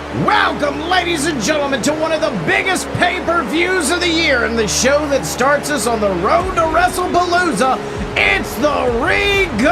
Welcome, ladies and gentlemen, to one of the biggest pay-per-views of the year and the show that starts us on the road to Wrestlepalooza. It's the Regal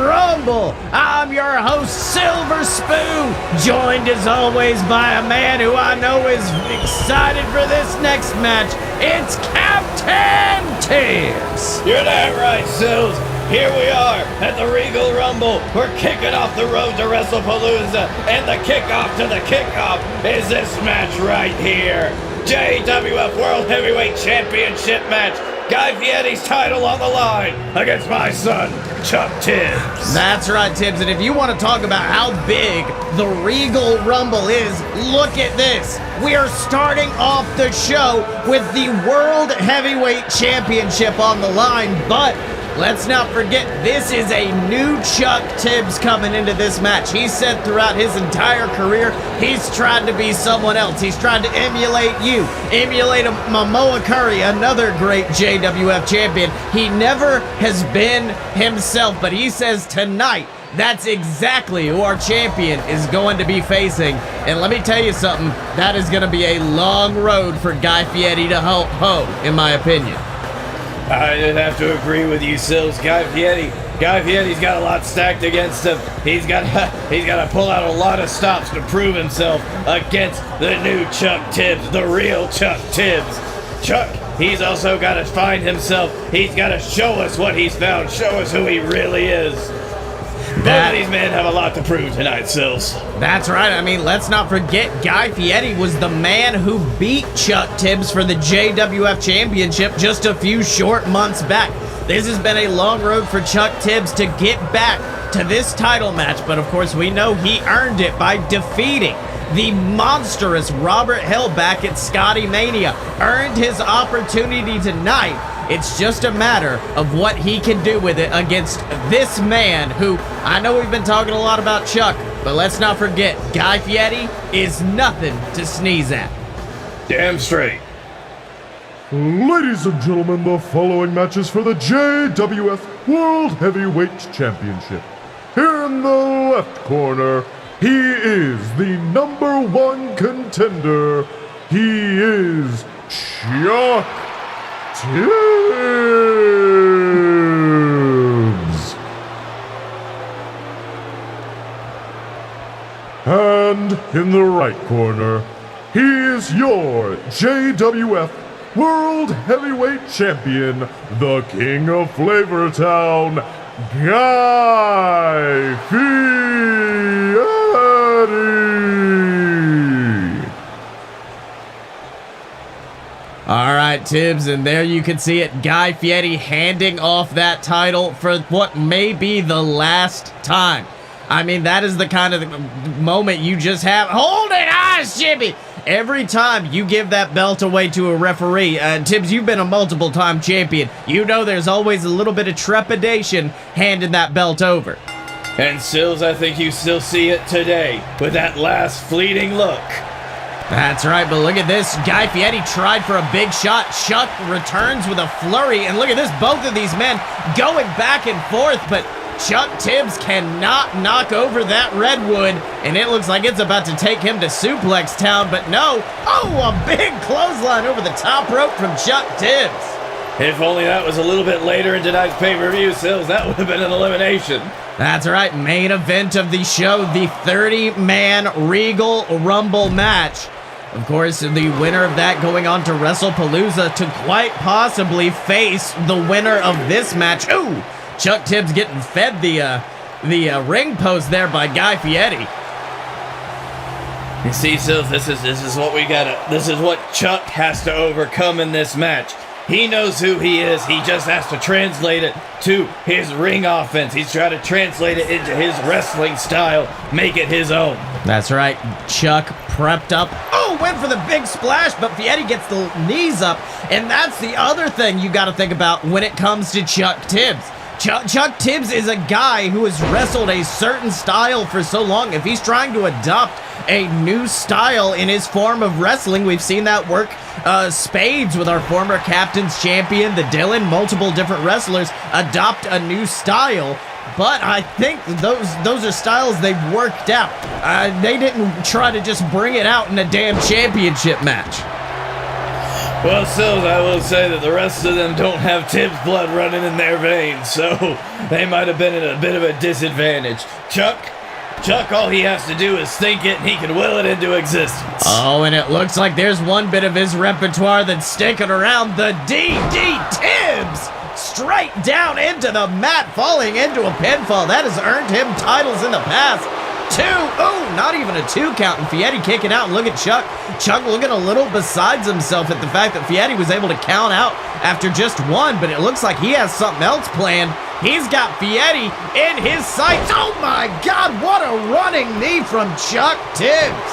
Rumble. I'm your host, Silver Spoon, joined as always by a man who I know is excited for this next match. It's Captain Tibbs. You're damn right, Sills. Here we are at the Regal Rumble. We're kicking off the road to Wrestlepalooza, and the kickoff to the kickoff is this match right here. JWF World Heavyweight Championship match. Guy Fieri's title on the line against my son, Chuck Tibbs. That's right, Tibbs, and if you want to talk about how big the Regal Rumble is, look at this. We are starting off the show with the World Heavyweight Championship on the line, but let's not forget, this is a new Chuck Tibbs coming into this match. He said throughout his entire career, he's tried to be someone else. He's tried to emulate you, emulate Momoa Curry, another great JWF champion. He never has been himself, but he says tonight, that's exactly who our champion is going to be facing. And let me tell you something, that is going to be a long road for Guy Fieri to hoe, in my opinion. I'd have to agree with you, Sills. Guy Fieri's got a lot stacked against him. He's got to pull out a lot of stops to prove himself against the new Chuck Tibbs, the real Chuck Tibbs. Chuck, he's also got to find himself. He's got to show us what he's found, show us who he really is. Both of these men have a lot to prove tonight, Sills. That's right. I mean, let's not forget, Guy Fieri was the man who beat Chuck Tibbs for the JWF Championship just a few short months back. This has been a long road for Chuck Tibbs to get back to this title match, but of course we know he earned it by defeating the monstrous Robert Hill back at Scottye Mania. Earned his opportunity tonight. It's just a matter of what he can do with it against this man who, I know we've been talking a lot about Chuck, but let's not forget, Guy Fieri is nothing to sneeze at. Damn straight. Ladies and gentlemen, the following match is for the JWF World Heavyweight Championship. Here in the left corner, he is the #1 contender. He is Chuck Tibbs. And in the right corner, he is your JWF World Heavyweight Champion, the King of Flavortown, Guy Fieri. All right, Tibbs, and there you can see it. Guy Fieri handing off that title for what may be the last time. I mean, that is the kind of moment you just have. Hold it, Jimmy! Every time you give that belt away to a referee, Tibbs, you've been a multiple-time champion. You know there's always a little bit of trepidation handing that belt over. And Sills, I think you still see it today with that last fleeting look. That's right, but look at this. Guy Fieri tried for a big shot. Chuck returns with a flurry, and look at this. Both of these men going back and forth, but Chuck Tibbs cannot knock over that redwood, and it looks like it's about to take him to Suplex Town, but no. Oh, a big clothesline over the top rope from Chuck Tibbs. If only that was a little bit later in tonight's pay-per-view, Sills, that would have been an elimination. That's right, main event of the show, the 30-man Regal Rumble match. Of course, the winner of that going on to Wrestlepalooza to quite possibly face the winner of this match. Ooh, Chuck Tibbs getting fed the ring post there by Guy Fieri. You see, Sills, this is what we gotta. This is what Chuck has to overcome in this match. He knows who he is. He just has to translate it to his ring offense. He's trying to translate it into his wrestling style, make it his own. That's right. Chuck prepped up. Oh, went for the big splash, but Fieri gets the knees up. And that's the other thing you got to think about when it comes to Chuck Tibbs. Chuck Tibbs is a guy who has wrestled a certain style for so long. If he's trying to adopt a new style in his form of wrestling, we've seen that work spades with our former Captain's Champion, the Dylan, multiple different wrestlers adopt a new style. but I think those are styles they've worked out. They didn't try to just bring it out in a damn championship match. Well, Sills, I will say that the rest of them don't have Tibbs blood running in their veins, so they might have been at a bit of a disadvantage. Chuck, all he has to do is think it and he can will it into existence. Oh, and it looks like there's one bit of his repertoire that's sticking around. The DD Tibbs! Straight down into the mat, falling into a pinfall. That has earned him titles in the past. 2, oh, not even a 2 count, and Fieri kicking out, and look at Chuck. Chuck looking a little besides himself at the fact that Fieri was able to count out after just 1, but it looks like he has something else planned. He's got Fieri in his sights. Oh my God, what a running knee from Chuck Tibbs.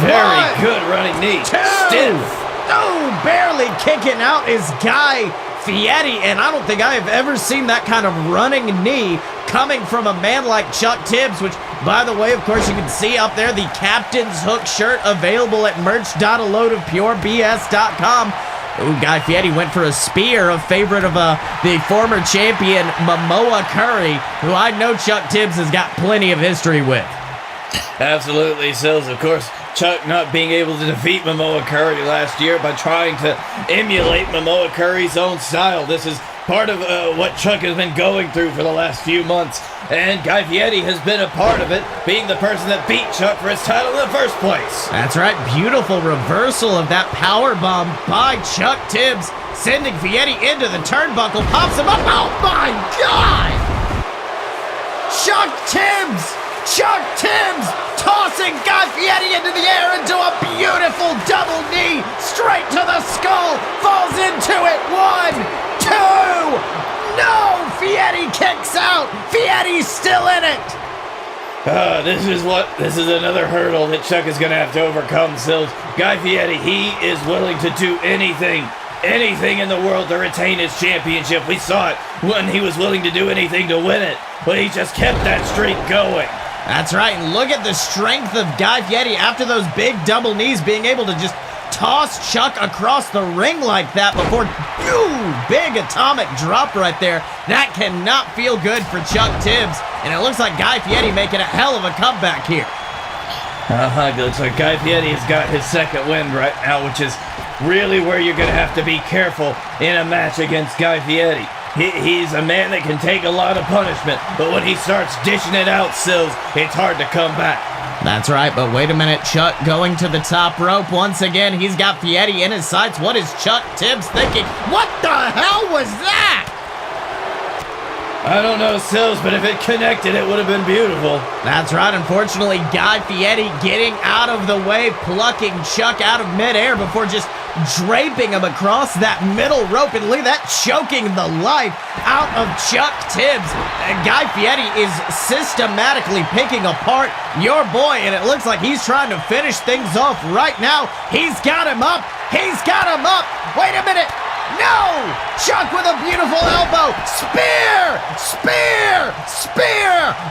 Very good running knee. 2, Stiff. oh, barely kicking out his guy Fieri, and I don't think I have ever seen that kind of running knee coming from a man like Chuck Tibbs, which, by the way, of course, you can see up there the Captain's Hook shirt available at merch.aloadofpurebs.com. Ooh, Guy Fieri went for a spear, a favorite of the former champion Momoa Curry, who I know Chuck Tibbs has got plenty of history with. Absolutely, Sills. Of course, Chuck not being able to defeat Momoa Curry last year by trying to emulate Momoa Curry's own style. This is part of what Chuck has been going through for the last few months, and Guy Fieri has been a part of it, being the person that beat Chuck for his title in the first place. That's right, beautiful reversal of that power bomb by Chuck Tibbs, sending Fieri into the turnbuckle, pops him up. Oh my God! Chuck Tibbs tossing Guy Fieri into the air into a beautiful double knee, straight to the skull, falls into it. 1, 2, no! Fieri kicks out. Fieri's still in it. This is another hurdle that Chuck is going to have to overcome, Sills. Guy Fieri, he is willing to do anything in the world to retain his championship. We saw it when he was willing to do anything to win it, but he just kept that streak going. That's right, and look at the strength of Guy Fieri after those big double knees, being able to just toss Chuck across the ring like that before, big atomic drop right there. That cannot feel good for Chuck Tibbs, and it looks like Guy Fieri making a hell of a comeback here. Looks like Guy Fieri has got his second win right now, which is really where you're going to have to be careful in a match against Guy Fieri. He's a man that can take a lot of punishment, but when he starts dishing it out, Sills, it's hard to come back. That's right, but wait a minute. Chuck going to the top rope once again. He's got Fieri in his sights. What is Chuck Tibbs thinking? What the hell was that? I don't know, Sills, but if it connected, it would have been beautiful. That's right. Unfortunately, Guy Fieri getting out of the way, plucking Chuck out of midair before just draping him across that middle rope. And look at that, choking the life out of Chuck Tibbs. And Guy Fieri is systematically picking apart your boy, and it looks like he's trying to finish things off right now. He's got him up. Wait a minute. No! Chuck with a beautiful elbow. Spear!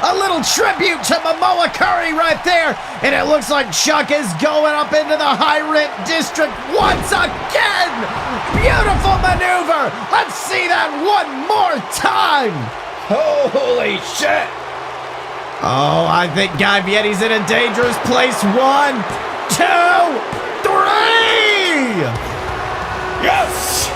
A little tribute to Momoa Curry right there. And it looks like Chuck is going up into the high rent district once again. Beautiful maneuver. Let's see that one more time. Holy shit! Oh, I think Guy Fieri's in a dangerous place. 1, 2, 3! Yes!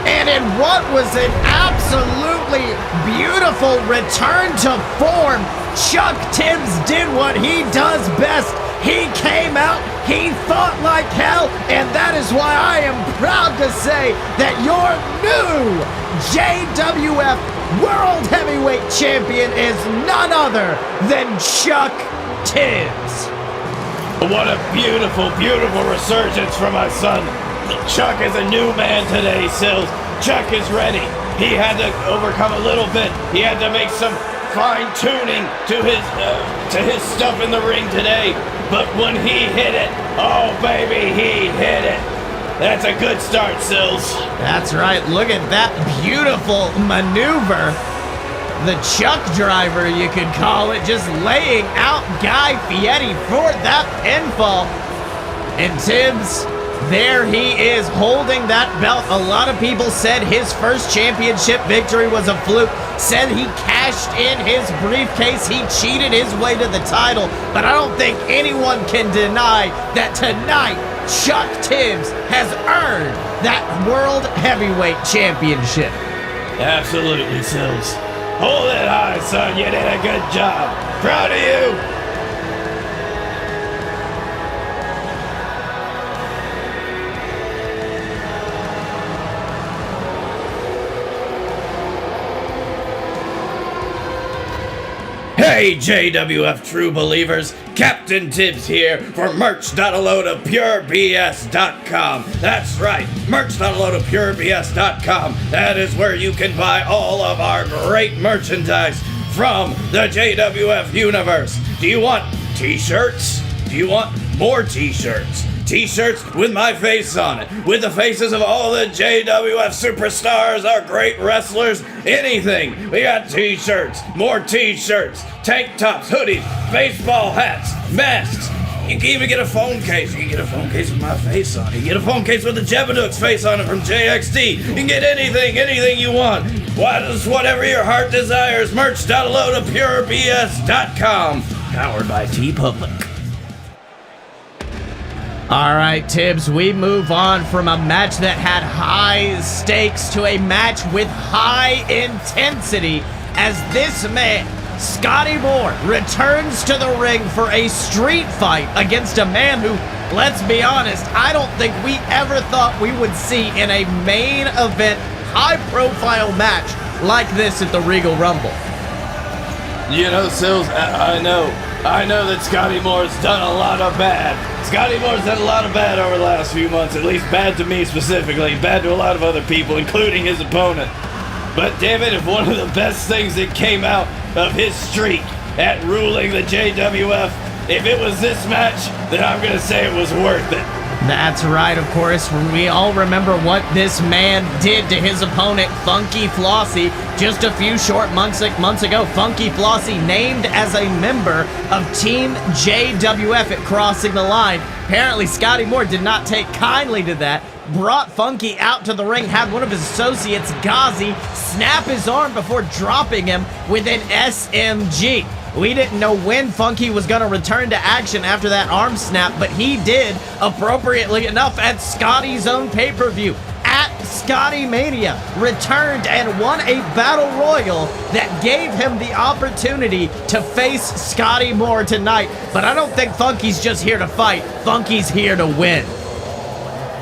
And in what was an absolutely beautiful return to form, Chuck Tibbs did what he does best. He came out, he fought like hell, and that is why I am proud to say that your new JWF World Heavyweight Champion is none other than Chuck Tibbs. What a beautiful, beautiful resurgence from my son. Chuck is a new man today, Sills. Chuck is ready. He had to overcome a little bit. He had to make some fine-tuning to his stuff in the ring today. But when he hit it, oh baby, he hit it. That's a good start, Sills. That's right. Look at that beautiful maneuver. The Chuck driver, you could call it, just laying out Guy Fieri for that pinfall. And Tibbs, There he is holding that belt. A lot of people said his first championship victory was a fluke, said he cashed in his briefcase, he cheated his way to the title, but I don't think anyone can deny that tonight Chuck Tibbs has earned that World Heavyweight Championship. Absolutely, Sills. Hold it high, son. You did a good job. Proud of you. Hey JWF true believers, Captain Tibbs here for merch.aloadofpurebs.com. That's right, merch.aloadofpurebs.com. That is where you can buy all of our great merchandise from the JWF universe. Do you want t-shirts? Do you want more t-shirts? T-shirts with my face on it, with the faces of all the JWF superstars, our great wrestlers, anything. We got t-shirts, more t-shirts, tank tops, hoodies, baseball hats, masks. You can even get a phone case. You can get a phone case with my face on it. You can get a phone case with the Jebeduk's face on it from JXT. You can get anything you want. Whatever your heart desires. Merch.aloadofpurebs.com. Powered by T-Public. All right, Tibbs, we move on from a match that had high stakes to a match with high intensity as this man, Scottye Moore, returns to the ring for a street fight against a man who, let's be honest, I don't think we ever thought we would see in a main event, high-profile match like this at the Regal Rumble. You know, Sills, I know that Scottye Moore's done a lot of bad. Scottye Moore's done a lot of bad over the last few months, at least bad to me specifically, bad to a lot of other people, including his opponent. But damn it, if one of the best things that came out of his streak at ruling the JWF, if it was this match, then I'm going to say it was worth it. That's right, of course. We all remember what this man did to his opponent, Funky Flossie, just a few short months ago. Funky Flossie named as a member of Team JWF at Crossing the Line. Apparently, Scottye Moore did not take kindly to that. Brought Funky out to the ring, had one of his associates, Ghazi, snap his arm before dropping him with an SMG. We didn't know when Funky was going to return to action after that arm snap, but he did, appropriately enough, at Scottye's own pay-per-view. At Scottye Mania, returned and won a battle royal that gave him the opportunity to face Scottye Moore tonight. But I don't think Funky's just here to fight. Funky's here to win.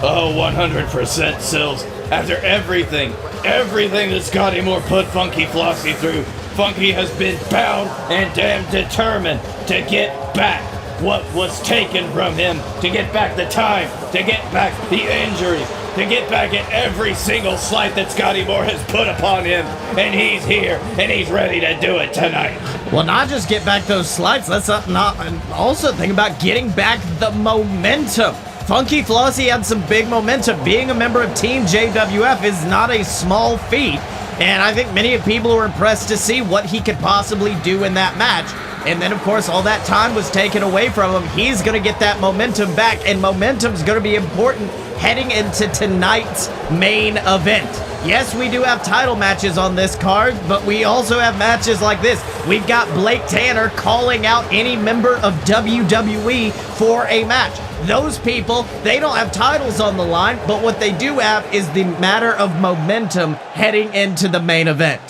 Oh, 100%, Sills. After everything that Scottye Moore put Funky Flossie through, Funky has been bound and damn determined to get back what was taken from him, to get back the time, to get back the injuries, to get back at every single slight that Scottye Moore has put upon him. And he's here, and he's ready to do it tonight. Well, not just get back those slides, let's not also think about getting back the momentum. Funky Flossie had some big momentum. Being a member of Team JWF is not a small feat. And I think many people were impressed to see what he could possibly do in that match. And then, of course, all that time was taken away from him. He's going to get that momentum back, and momentum's going to be important heading into tonight's main event. Yes, we do have title matches on this card, but we also have matches like this. We've got Blake Tanner calling out any member of WWE for a match. Those people, they don't have titles on the line, but what they do have is the matter of momentum heading into the main event.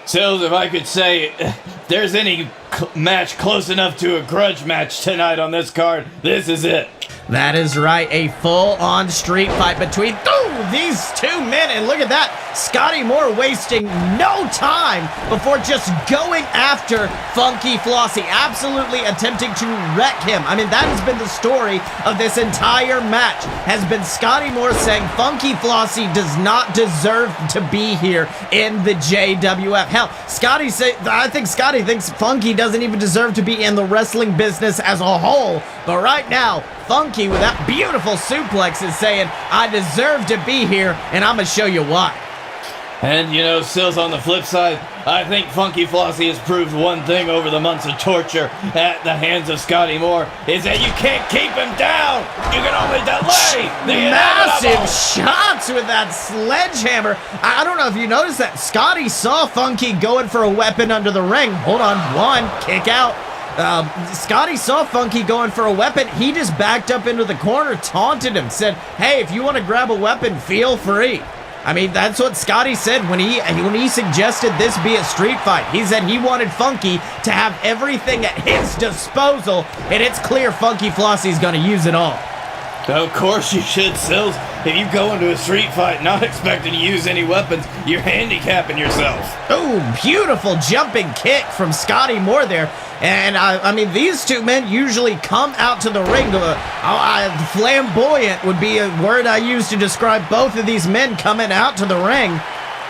Sills, if I could say, if there's any match close enough to a grudge match tonight on this card, this is it. That is right, a full-on street fight between these two men, and look at that, Scottye Moore wasting no time before just going after Funky Flossie, absolutely attempting to wreck him. I mean, that has been the story of this entire match, has been Scottye Moore saying Funky Flossie does not deserve to be here in the JWF. Hell, I think Scottye thinks Funky doesn't even deserve to be in the wrestling business as a whole, but right now, Funky with that beautiful suplex is saying, I deserve to be here, and I'm going to show you why. And you know, Sills, on the flip side, I think Funky Flossie has proved one thing over the months of torture at the hands of Scottye Moore, is that you can't keep him down. You can only delay the massive inevitable. shots with that sledgehammer. I don't know if you noticed that. Scottye saw Funky going for a weapon under the ring. Hold on, one, kick out. Scottye saw Funky going for a weapon. He just backed up into the corner, taunted him, said, hey, if you want to grab a weapon, feel free. I mean, that's what Scottye said when he suggested this be a street fight. He said he wanted Funky to have everything at his disposal, and it's clear Funky Flossie's going to use it all. Of course you should, Sills. If you go into a street fight not expecting to use any weapons, you're handicapping yourself. Oh, beautiful jumping kick from Scottye Moore there. And I mean, these two men usually come out to the ring. Flamboyant would be a word I use to describe both of these men coming out to the ring.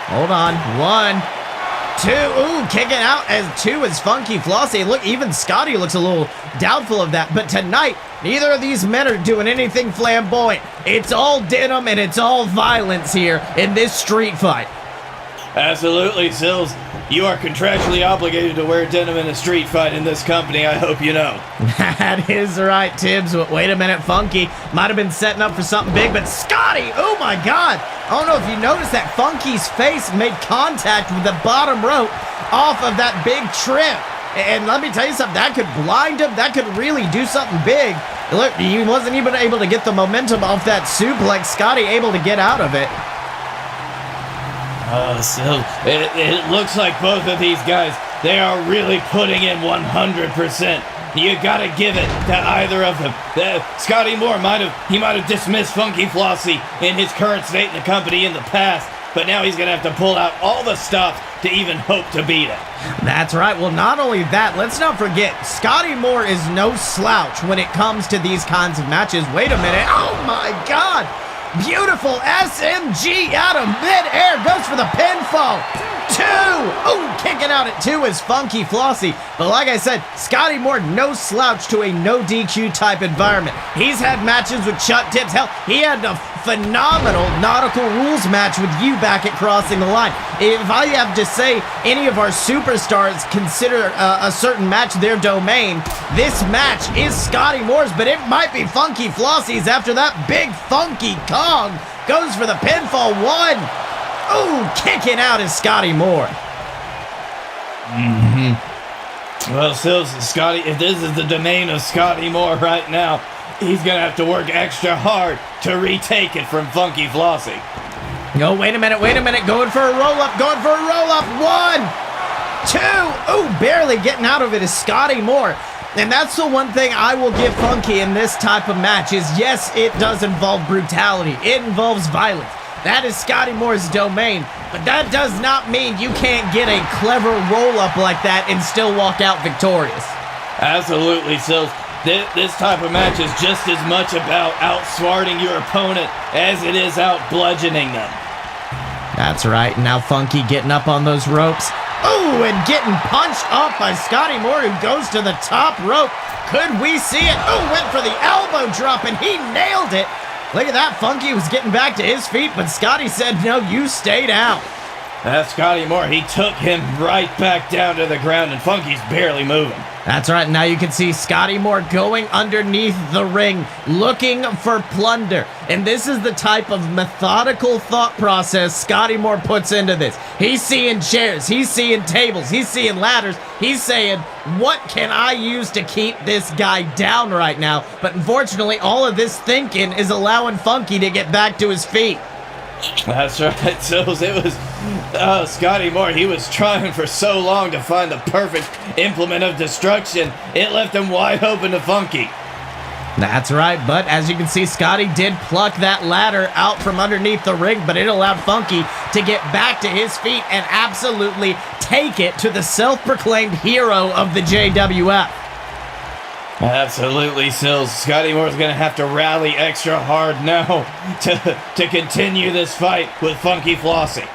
Hold on, one, two. Ooh, kicking out as two is Funky Flossie. Look, even Scottye looks a little doubtful of that. But tonight, neither of these men are doing anything flamboyant. It's all denim and it's all violence here in this street fight. Absolutely, Sills. You are contractually obligated to wear denim in a street fight in this company, I hope you know. That is right, Tibbs. Wait a minute, Funky might have been setting up for something big, but Scottye, oh my God. I don't know if you noticed that Funky's face made contact with the bottom rope off of that big trim. And let me tell you something, that could blind him. That could really do something big. Look, he wasn't even able to get the momentum off that suplex. Scottye able to get out of it. So it looks like both of these guys, they are really putting in 100%. You gotta give it to either of them. Scottye Moore might have dismissed Funky Flossie in his current state in the company in the past, but now he's gonna have to pull out all the stops to even hope to beat him. That's right. Well, not only that, let's not forget, Scottye Moore is no slouch when it comes to these kinds of matches. Wait a minute. Oh my God. Beautiful SMG out of midair. Goes for the pinfall. Two. Ooh, kicking out at two is Funky Flossie. But like I said, Scottye Moore, no slouch to a no DQ type environment. He's had matches with Chuck Tibbs. Hell, he had a phenomenal Nautical Rules match with you back at Crossing the Line. If I have to say any of our superstars consider a certain match their domain, this match is Scottye Moore's, but it might be Funky Flossie's after that big funky Kong goes for the pinfall. One. Ooh, kicking out is Scottye Moore. Well, Sills, Scottye, if this is the domain of Scottye Moore right now, he's going to have to work extra hard to retake it from Funky Flossie. Oh, wait a minute. Going for a roll-up. One, two. Ooh, barely getting out of it is Scottye Moore. And that's the one thing I will give Funky in this type of match is, yes, it does involve brutality. It involves violence. That is Scottye Moore's domain. But that does not mean you can't get a clever roll-up like that and still walk out victorious. Absolutely, Sills. This type of match is just as much about outsmarting your opponent as it is out bludgeoning them. That's right. Now Funky getting up on those ropes. Ooh, and getting punched up by Scottye Moore, who goes to the top rope. Could we see it? Ooh, went for the elbow drop, and he nailed it. Look at that. Funky was getting back to his feet, but Scottye said, no, you stay down. That's Scottye Moore. He took him right back down to the ground, and Funky's barely moving. That's right. Now you can see Scottye Moore going underneath the ring, looking for plunder. And this is the type of methodical thought process Scottye Moore puts into this. He's seeing chairs. He's seeing tables. He's seeing ladders. He's saying, what can I use to keep this guy down right now? But unfortunately, all of this thinking is allowing Funky to get back to his feet. That's right, so it was Scottye Moore. He was trying for so long to find the perfect implement of destruction. It left him wide open to Funky. That's right, but as you can see, Scottye did pluck that ladder out from underneath the ring, but it allowed Funky to get back to his feet and absolutely take it to the self-proclaimed hero of the JWF. Absolutely, Sills. Scottye Moore's going to have to rally extra hard now to continue this fight with Funky Flossie.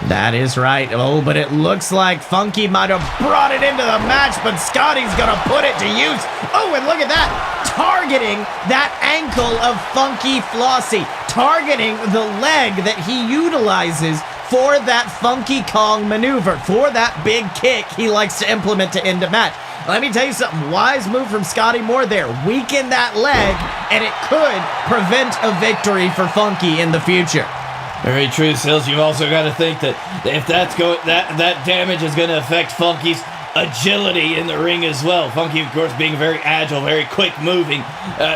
That is right. Oh, but it looks like Funky might have brought it into the match, but Scottye's going to put it to use. Oh, and look at that. Targeting that ankle of Funky Flossie. Targeting the leg that he utilizes for that Funky Kong maneuver, for that big kick he likes to implement to end a match. Let me tell you something, wise move from Scottye Moore there. Weaken that leg, and it could prevent a victory for Funky in the future. Very true, Sills. You've also got to think that if that damage is going to affect Funky's agility in the ring as well. Funky, of course, being very agile, very quick moving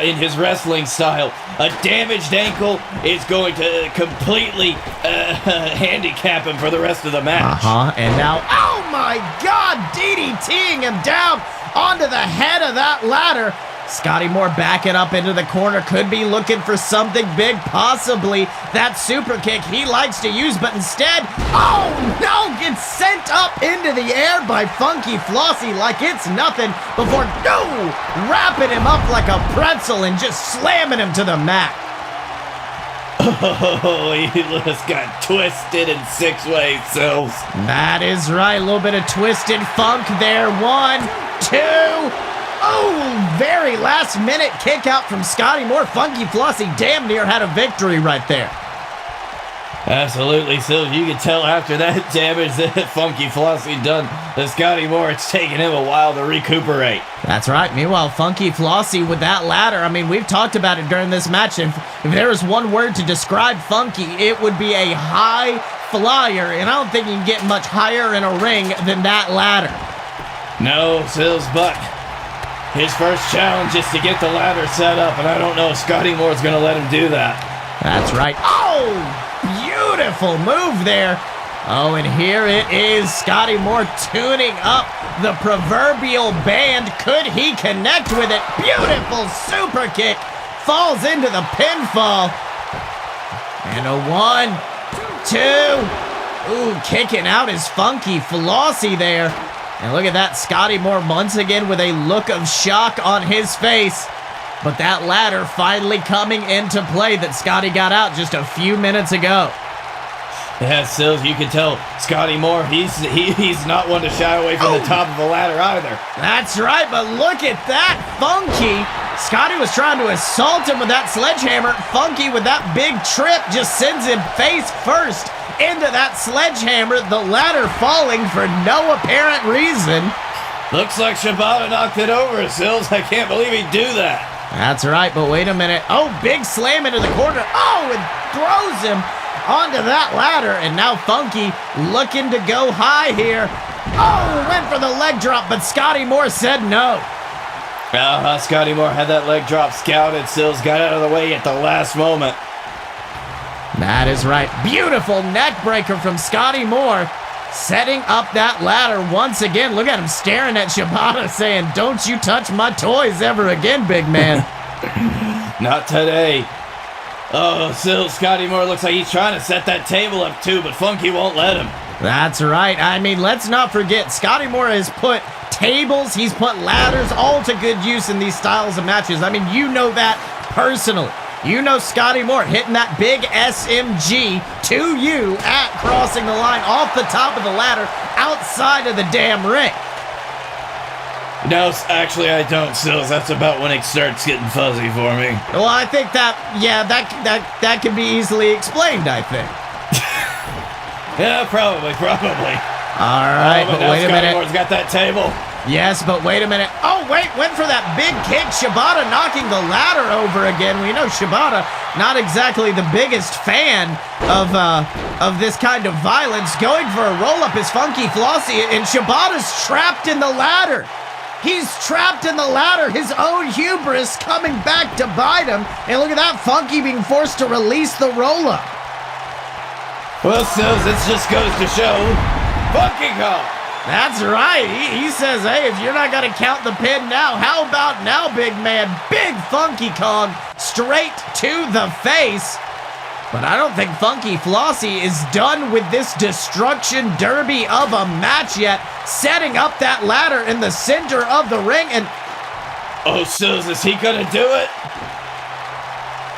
in his wrestling style. A damaged ankle is going to completely handicap him for the rest of the match. And now, oh my God, DDTing him down onto the head of that ladder. Scottye Moore backing up into the corner, could be looking for something big, possibly that super kick he likes to use, but instead, oh no, gets sent up into the air by Funky Flossie like it's nothing before, wrapping him up like a pretzel and just slamming him to the mat. Oh, he just got twisted in 6 ways, Sills. That is right, a little bit of twisted funk there. 1, 2... Oh, very last minute kick out from Scottye Moore. Funky Flossie damn near had a victory right there. Absolutely, Silver. You can tell after that damage that Funky Flossie done to Scottye Moore, it's taken him a while to recuperate. That's right. Meanwhile, Funky Flossie with that ladder, I mean, we've talked about it during this match, and if there was one word to describe Funky, it would be a high flyer, and I don't think you can get much higher in a ring than that ladder. No, Sills, but his first challenge is to get the ladder set up, and I don't know if Scottye Moore's going to let him do that. That's right. Oh, beautiful move there. Oh, and here it is. Scottye Moore tuning up the proverbial band. Could he connect with it? Beautiful super kick. Falls into the pinfall. And a 1, 2. Ooh, kicking out is Funky Flossie there. And look at that, Scottye Moore once again with a look of shock on his face. But that ladder finally coming into play that Scottye got out just a few minutes ago. Yeah, Sills, you can tell Scottye Moore, he's not one to shy away from the top of the ladder either. That's right, but look at that, Funky. Scottye was trying to assault him with that sledgehammer. Funky with that big trip just sends him face first into that sledgehammer, the ladder falling for no apparent reason. Looks like Shibata knocked it over, Sills. I can't believe he'd do that. That's right, but wait a minute. Oh, big slam into the corner. Oh, it throws him onto that ladder, and now Funky looking to go high here. Oh, went for the leg drop, but Scottye Moore said no. Scottye Moore had that leg drop scouted. Sills got out of the way at the last moment. That is right. Beautiful neck breaker from Scottye Moore. Setting up that ladder once again. Look at him staring at Shibata saying, "Don't you touch my toys ever again, big man." Not today. Oh, still Scottye Moore looks like he's trying to set that table up too, but Funky won't let him. That's right. I mean, let's not forget, Scottye Moore has put tables, he's put ladders, all to good use in these styles of matches. I mean, you know that personally. You know Scottye Moore hitting that big SMG to you at crossing the line off the top of the ladder outside of the damn ring. No, actually I don't, Sills. That's about when it starts getting fuzzy for me. Well, I think that can be easily explained, I think. Yeah, probably. All right, but wait a minute. Scottye Moore's got that table. Yes, but wait a minute. Oh, wait, went for that big kick. Shibata knocking the ladder over again. We know Shibata, not exactly the biggest fan of this kind of violence. Going for a roll-up is Funky Flossie, and Shibata's trapped in the ladder. He's trapped in the ladder. His own hubris coming back to bite him. And look at that, Funky being forced to release the roll-up. Well, Sills, this just goes to show Funky Kong. That's right. He says, hey, if you're not going to count the pin now, how about now, big man? Big Funky Kong straight to the face. But I don't think Funky Flossie is done with this destruction derby of a match yet. Setting up that ladder in the center of the ring and... Oh, Sills, is he going to do it?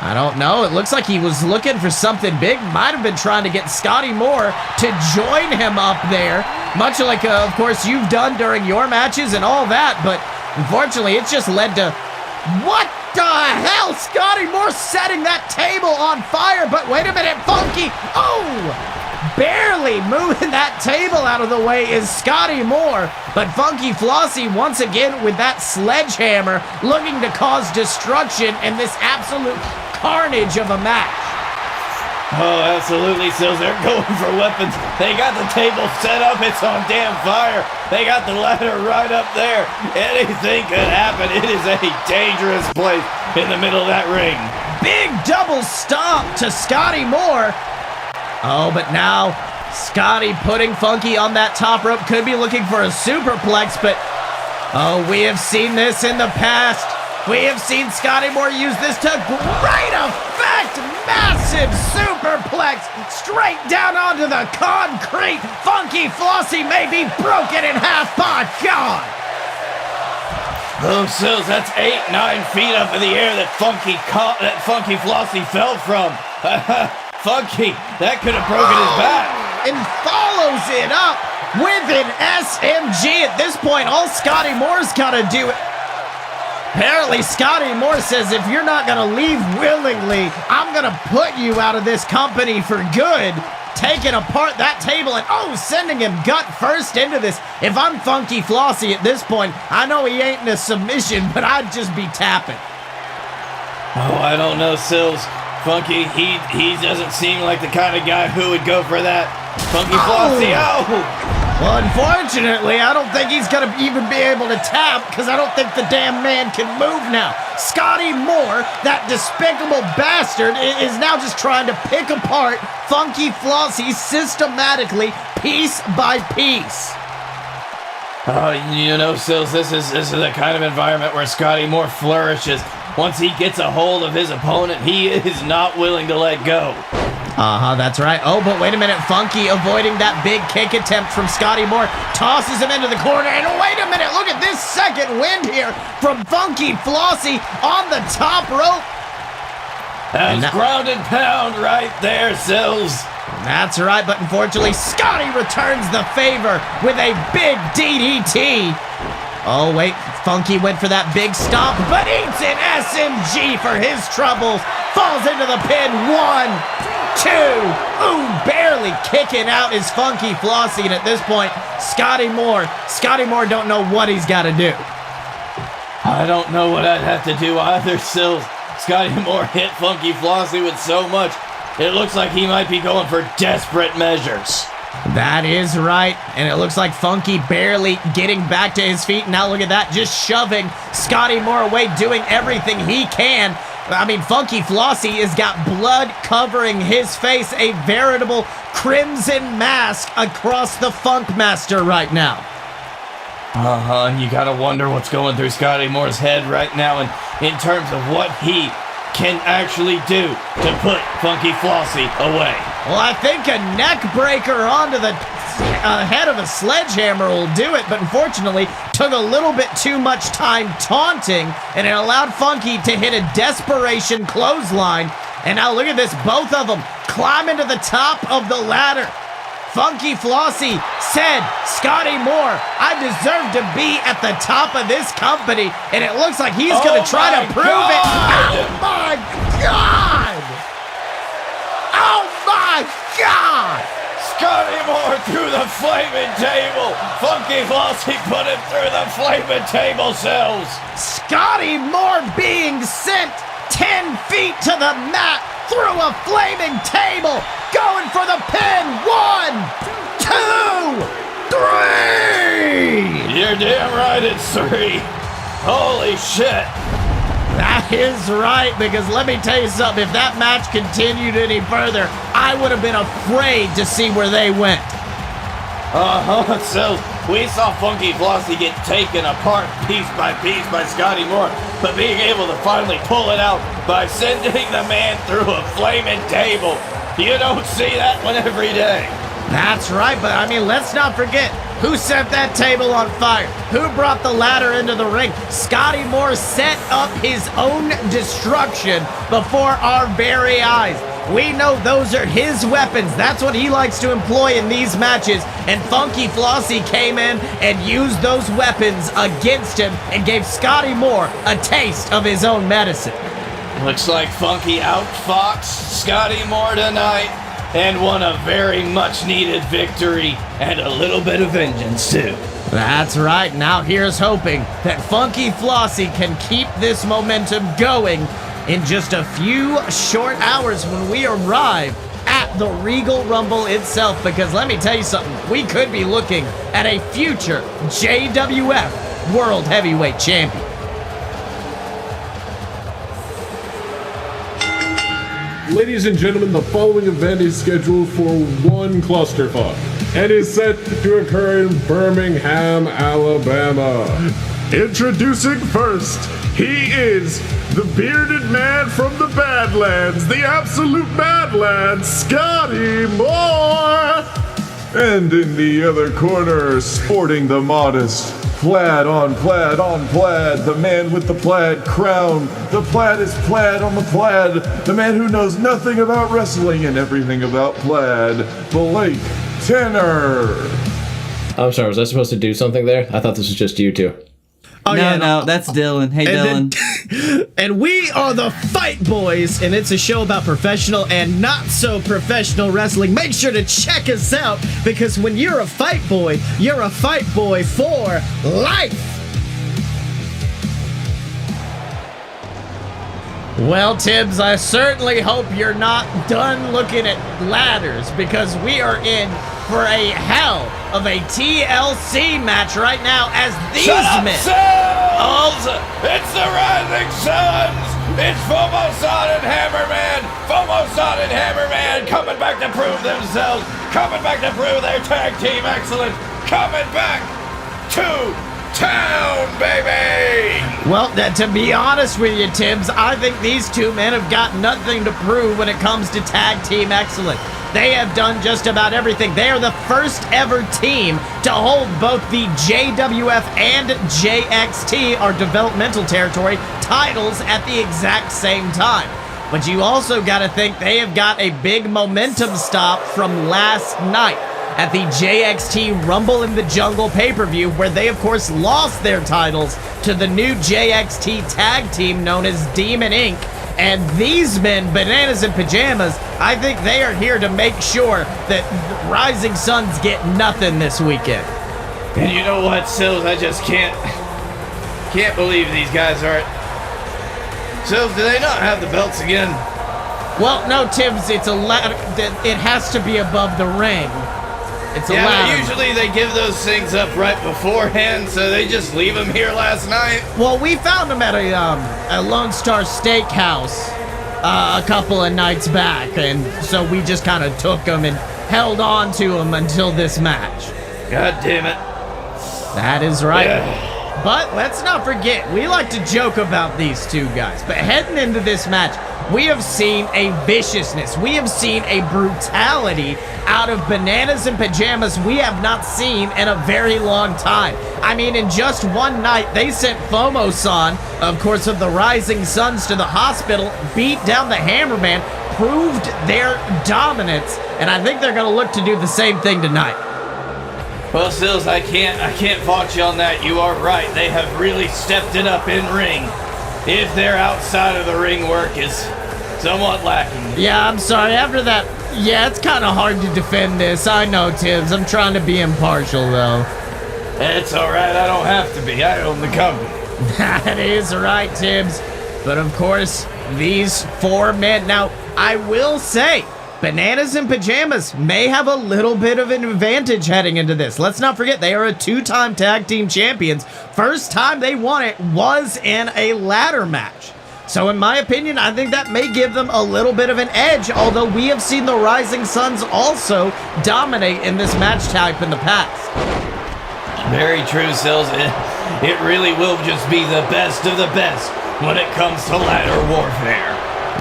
I don't know. It looks like he was looking for something big. Might have been trying to get Scottye Moore to join him up there. Much like, of course, you've done during your matches and all that. But unfortunately, it's just led to... What the hell? Scottye Moore setting that table on fire. But wait a minute, Funky. Oh! Barely moving that table out of the way is Scottye Moore, but Funky Flossie once again with that sledgehammer looking to cause destruction in this absolute carnage of a match. Oh, absolutely, Sills. They're going for weapons. They got the table set up. It's on damn fire. They got the ladder right up there. Anything could happen. It is a dangerous place in the middle of that ring. Big double stomp to Scottye Moore. Oh, but now Scottye putting Funky on that top rope. Could be looking for a superplex, but oh, we have seen this in the past. We have seen Scottye Moore use this to great effect. Massive superplex straight down onto the concrete. Funky Flossie may be broken in half. My God. Oh, Sills, that's 8-9 feet up in the air that Funky Flossie fell from. Funky, that could have broken his back. And follows it up with an SMG. At this point, all Scottye Moore's got to do. Apparently, Scottye Moore says, if you're not going to leave willingly, I'm going to put you out of this company for good. Taking apart that table and, sending him gut first into this. If I'm Funky Flossie at this point, I know he ain't in a submission, but I'd just be tapping. Oh, I don't know, Sills. Funky, he doesn't seem like the kind of guy who would go for that. Funky Flossie, Well, unfortunately, I don't think he's going to even be able to tap because I don't think the damn man can move now. Scottye Moore, that despicable bastard, is now just trying to pick apart Funky Flossie systematically, piece by piece. You know, Sills, this is the kind of environment where Scottye Moore flourishes. Once he gets a hold of his opponent, he is not willing to let go. That's right. Oh, but wait a minute. Funky avoiding that big kick attempt from Scottye Moore. Tosses him into the corner. And wait a minute. Look at this second wind here from Funky Flossie on the top rope. That's ground and pound right there, Sills. That's right. But unfortunately, Scottye returns the favor with a big DDT. Oh, wait. Funky went for that big stomp, but eats an SMG for his troubles. Falls into the pin. 1, 2. Ooh, barely kicking out is Funky Flossie. And at this point, Scottye Moore don't know what he's got to do. I don't know what I'd have to do either, Sills. Scottye Moore hit Funky Flossie with so much, it looks like he might be going for desperate measures. That is right, and it looks like Funky barely getting back to his feet. Now look at that, just shoving Scottye Moore away, doing everything he can. I mean, Funky Flossie has got blood covering his face, a veritable crimson mask across the Funkmaster right now. You gotta wonder what's going through Scottye Moore's head right now in terms of what he can actually do to put Funky Flossie away. Well, I think a neck breaker onto the head of a sledgehammer will do it, but unfortunately took a little bit too much time taunting, and it allowed Funky to hit a desperation clothesline. And now look at this, both of them climb into the top of the ladder. Funky Flossie said, Scottye Moore, I deserve to be at the top of this company, and it looks like he's going to try to prove it. Oh my God! Oh my God! Scottye Moore through the flaming table. Funky Flossie put him through the flaming table cells. Scottye Moore being sent 10 feet to the mat through a flaming table, going for the pin. 1, 2, 3. You're damn right it's 3. Holy shit. That is right, because let me tell you something, if that match continued any further, I would have been afraid to see where they went. So we saw Funky Flossie get taken apart piece by Scottye Moore, but being able to finally pull it out by sending the man through a flaming table. You don't see that one every day. That's right, but I mean, let's not forget who set that table on fire. Who brought the ladder into the ring? Scottye Moore set up his own destruction before our very eyes. We know those are his weapons. That's what he likes to employ in these matches. And Funky Flossie came in and used those weapons against him and gave Scottye Moore a taste of his own medicine. Looks like Funky outfoxed Scottye Moore tonight. and won a very much needed victory and a little bit of vengeance too. That's right. Now here's hoping that Funky Flossie can keep this momentum going in just a few short hours when we arrive at the Regal Rumble itself, because let me tell you something, we could be looking at a future JWF World Heavyweight Champion. Ladies and gentlemen, the following event is scheduled for one clusterfuck and is set to occur in Birmingham, Alabama. Introducing first, he is the bearded man from the Badlands, the absolute Badlands, Scottye Moore! And in the other corner, sporting the modest plaid on plaid on plaid, the man with the plaid crown. The plaid is plaid on the plaid. The man who knows nothing about wrestling and everything about plaid. Blake Tanner. I'm sorry, was I supposed to do something there? I thought this was just you two. Oh, No, that's Dylan. Hey, Dylan. And we are the Fight Boys, and it's a show about professional and not so professional wrestling. Make sure to check us out, because when you're a fight boy, you're a fight boy for life. Well, Tibbs, I certainly hope you're not done looking at ladders, because we are in for a hell of a TLC match right now as these men. Sons! It's the Rising Suns! It's Fomosan and Hammerman! Fomosan and Hammerman coming back to prove themselves, coming back to prove their tag team excellence, coming back to town, baby! Well, to be honest with you, Tibbs, I think these two men have got nothing to prove when it comes to tag team excellence. They have done just about everything. They are the first ever team to hold both the JWF and JXT, our developmental territory, titles at the exact same time. But you also got to think they have got a big momentum stop from last night at the JXT Rumble in the Jungle pay-per-view, where they, of course, lost their titles to the new JXT tag team known as Demon Inc. And these men, Bananas and Pajamas, I think they are here to make sure that Rising Suns get nothing this weekend. And you know what, Sills? I just can't believe these guys aren't. Sills, do they not have the belts again? Well, no, Tibbs, it's a ladder. It has to be above the ring. It's a ladder. But usually they give those things up right beforehand, so they just leave them here last night. Well, we found them at a Lone Star Steakhouse a couple of nights back, and so we just kind of took them and held on to them until this match. God damn it. That is right. Yeah. But let's not forget, we like to joke about these two guys, but heading into this match, we have seen a viciousness, we have seen a brutality out of Bananas and Pajamas we have not seen in a very long time. I mean, in just one night, they sent Fomo-san, of course, of the Rising Suns, to the hospital, beat down the Hammerman, proved their dominance, and I think they're going to look to do the same thing tonight. Well, Sills, I can't fault you on that. You are right. They have really stepped it up in ring. If their outside of the ring work is somewhat lacking. Yeah, I'm sorry. After that, yeah, it's kind of hard to defend this. I know, Tibbs. I'm trying to be impartial, though. It's all right. I don't have to be. I own the company. That is right, Tibbs. But of course, these four men. Now, I will say, Bananas and Pajamas may have a little bit of an advantage heading into this. Let's not forget, they are a two-time tag team champions. First time they won it was in a ladder match. So in my opinion, I think that may give them a little bit of an edge, although we have seen the Rising Suns also dominate in this match type in the past. Very true, Sills. It really will just be the best of the best when it comes to ladder warfare.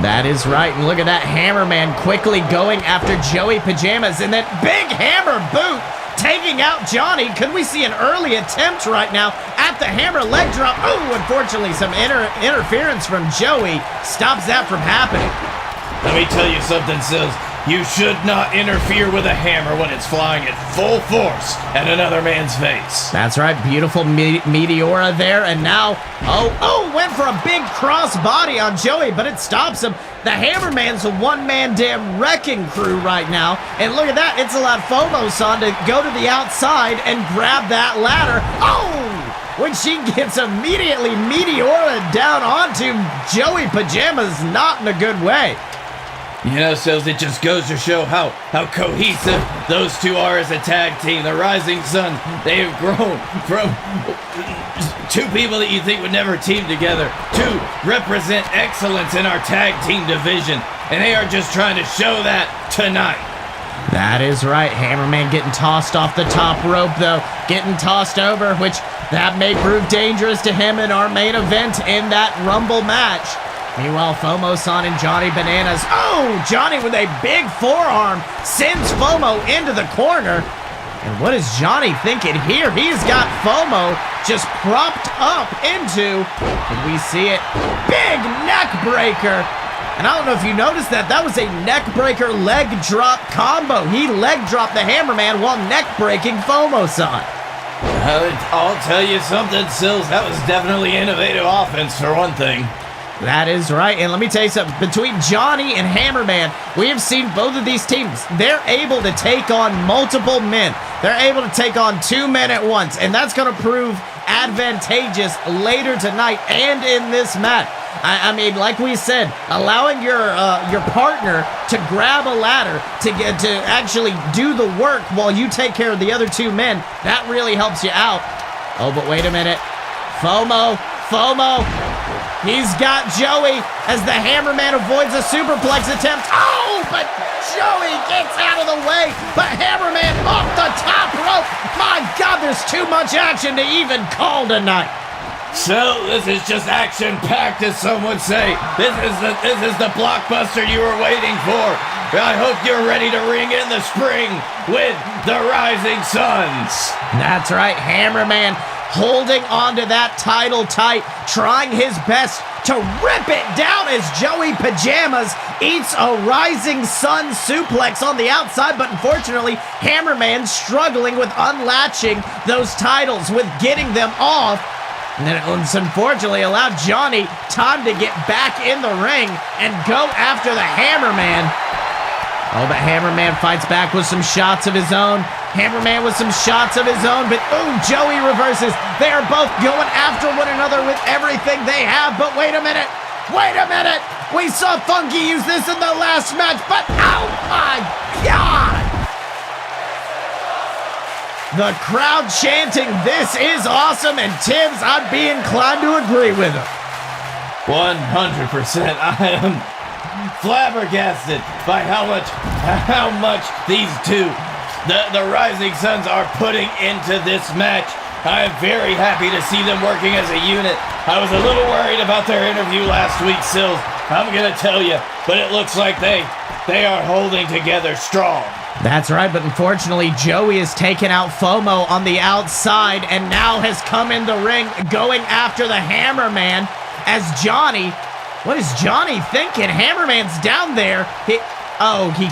That is right, and look at that Hammerman quickly going after Joey Pajamas, and that big hammer boot taking out Johnny. Could we see an early attempt right now at the hammer leg drop? Oh, unfortunately, some interference from Joey stops that from happening. Let me tell you something, Sills. You should not interfere with a hammer when it's flying at full force at another man's face. That's right, beautiful Meteora there, and now, went for a big cross body on Joey, but it stops him. The Hammerman's a one-man damn wrecking crew right now, and look at that, it's allowed FOMO-san to go to the outside and grab that ladder. When she gets immediately Meteora down onto Joey Pajamas, not in a good way. You know, Sills, it just goes to show how cohesive those two are as a tag team. The Rising Sun, they have grown from two people that you think would never team together to represent excellence in our tag team division. And they are just trying to show that tonight. That is right. Hammerman getting tossed off the top rope, though. Getting tossed over, which that may prove dangerous to him in our main event in that Rumble match. Meanwhile, FOMO-san and Johnny Bananas. Johnny with a big forearm sends FOMO into the corner. And what is Johnny thinking here? He's got FOMO just propped up into, and we see it, big neck breaker. And I don't know if you noticed that. That was a neck breaker leg drop combo. He leg dropped the Hammerman while neck breaking FOMO-san. I'll tell you something, Sills. That was definitely innovative offense for one thing. That is right, and let me tell you something. Between Johnny and Hammerman, we have seen both of these teams. They're able to take on multiple men. They're able to take on two men at once, and that's going to prove advantageous later tonight and in this match. I mean, like we said, allowing your partner to grab a ladder to actually do the work while you take care of the other two men, that really helps you out. But wait a minute. FOMO. He's got Joey as the Hammerman avoids a superplex attempt. But Joey gets out of the way. But Hammerman off the top rope. My God, there's too much action to even call tonight. So this is just action-packed, as some would say. This is the blockbuster you were waiting for. I hope you're ready to ring in the spring with the Rising Suns. That's right, Hammerman holding onto that title tight, trying his best to rip it down as Joey Pajamas eats a Rising Sun suplex on the outside, but unfortunately, Hammerman struggling with unlatching those titles, with getting them off. And then it's unfortunately allowed Johnny time to get back in the ring and go after the Hammerman. But Hammerman fights back with some shots of his own. Hammerman with some shots of his own, but Joey reverses. They are both going after one another with everything they have, but wait a minute. We saw Funky use this in the last match, but oh my God! The crowd chanting, "This is awesome," and Tibbs, I'd be inclined to agree with him. 100%. I am flabbergasted by how much these two, the Rising Suns, are putting into this match. I am very happy to see them working as a unit. I was a little worried about their interview last week, Sills. I'm gonna tell you, but it looks like they are holding together strong. That's right, but unfortunately, Joey has taken out FOMO on the outside and now has come in the ring going after the Hammerman as Johnny. What is Johnny thinking? Hammerman's down there. He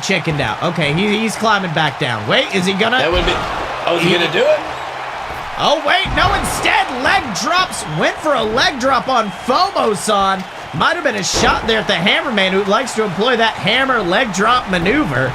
chickened out. Okay, he's climbing back down. Wait, is he gonna? That would be. Oh, is he gonna do it? Oh, wait, no, instead, leg drops. Went for a leg drop on FOMO-san. Might have been a shot there at the Hammerman, who likes to employ that hammer leg drop maneuver.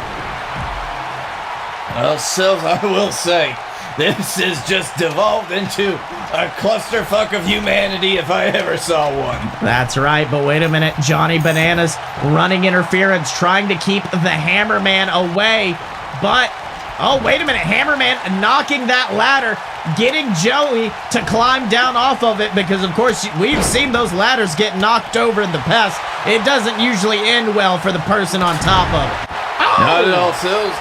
Well, Sills, I will say, this has just devolved into a clusterfuck of humanity if I ever saw one. That's right, but wait a minute. Johnny Bananas running interference, trying to keep the Hammerman away. But, wait a minute. Hammerman knocking that ladder, getting Joey to climb down off of it because, of course, we've seen those ladders get knocked over in the past. It doesn't usually end well for the person on top of it. Not at all, Sills.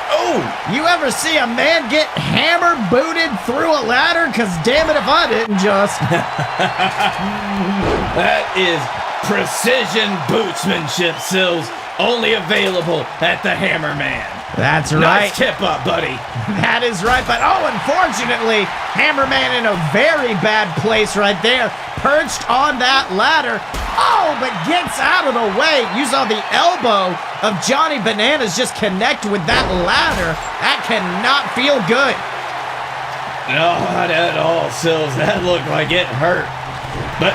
You ever see a man get hammer booted through a ladder? Because damn it if I didn't just. That is precision bootsmanship, Sills. Only available at the Hammerman. That's right. Nice tip up, buddy. That is right, but unfortunately, Hammerman in a very bad place right there. Perched on that ladder. But gets out of the way. You saw the elbow of Johnny Bananas just connect with that ladder. That cannot feel good. No, not at all, Sills. That looked like it hurt. But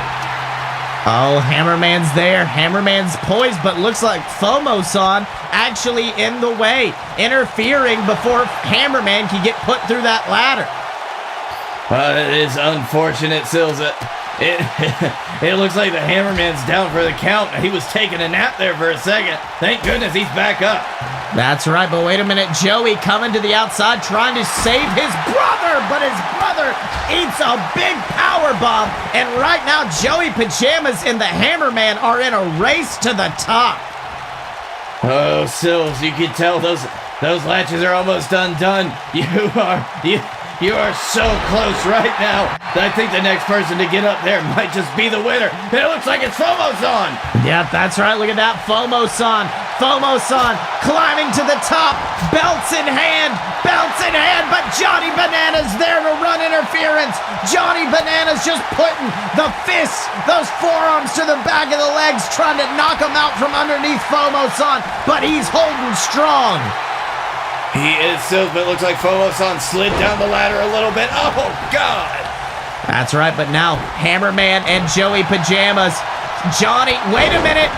oh, Hammerman's there. Hammerman's poised, but looks like FOMO-san actually in the way, interfering before Hammerman can get put through that ladder. it is unfortunate, Sills. It looks like the Hammerman's down for the count. He was taking a nap there for a second. Thank goodness he's back up. That's right, but wait a minute. Joey coming to the outside trying to save his brother, but his brother eats a big power bomb. And right now, Joey Pajamas and the Hammerman are in a race to the top. Oh, Sills, you can tell those latches are almost undone. You are so close right now. I think the next person to get up there might just be the winner. It looks like it's FOMO-san. Yep, that's right. Look at that. FOMO-san. FOMO-san climbing to the top. Belts in hand. But Johnny Bananas there to run interference. Johnny Bananas just putting the fists, those forearms to the back of the legs, trying to knock him out from underneath FOMO-san, but he's holding strong. He is Sills, but it looks like FOMO-san slid down the ladder a little bit. Oh, God. That's right, but now Hammerman and Joey Pajamas. Johnny, wait a minute.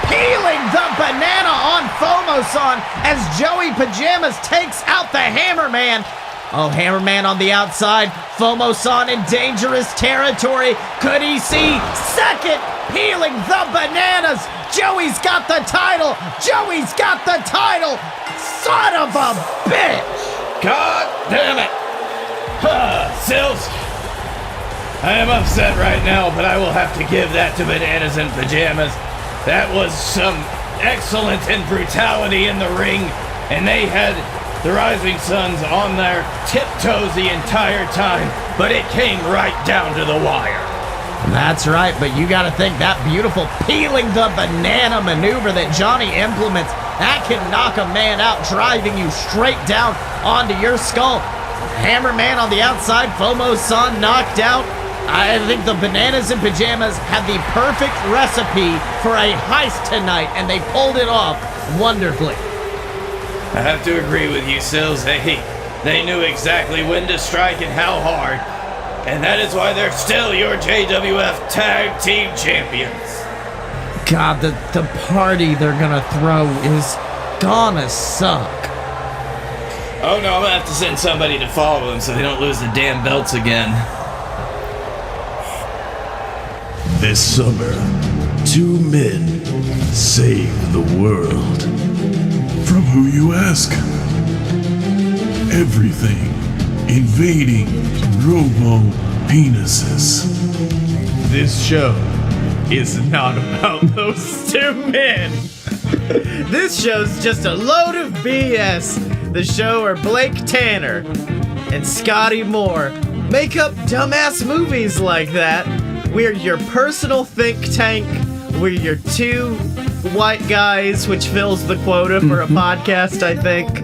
Peeling the banana on FOMO-san as Joey Pajamas takes out the Hammerman. Oh, Hammerman on the outside. FOMO-san in dangerous territory. Could he see? Second, peeling the bananas. Joey's got the title. Joey's got the title. Son of a bitch. God damn it. Sills, I am upset right now, but I will have to give that to Bananas and Pajamas. That was some excellence and brutality in the ring, and they had the Rising Suns on their tiptoes the entire time, but it came right down to the wire. That's right, but you got to think that beautiful peeling the banana maneuver that Johnny implements, that can knock a man out, driving you straight down onto your skull. Hammerman on the outside, FOMO-san knocked out. I think the Bananas and Pajamas had the perfect recipe for a heist tonight, and they pulled it off wonderfully. I have to agree with you, Sills. They knew exactly when to strike and how hard. And that is why they're still your JWF Tag Team Champions. God, the party they're gonna throw is gonna suck. Oh no, I'm gonna have to send somebody to follow them so they don't lose the damn belts again. This summer, 2 men saved the world. From who you ask? Everything invading robo-penises. This show is not about those 2 men. This show's just a load of BS. The show are Blake Tanner and Scottye Moore make up dumbass movies like that. We're your personal think tank. We're your 2 white guys, which fills the quota for a podcast, I think.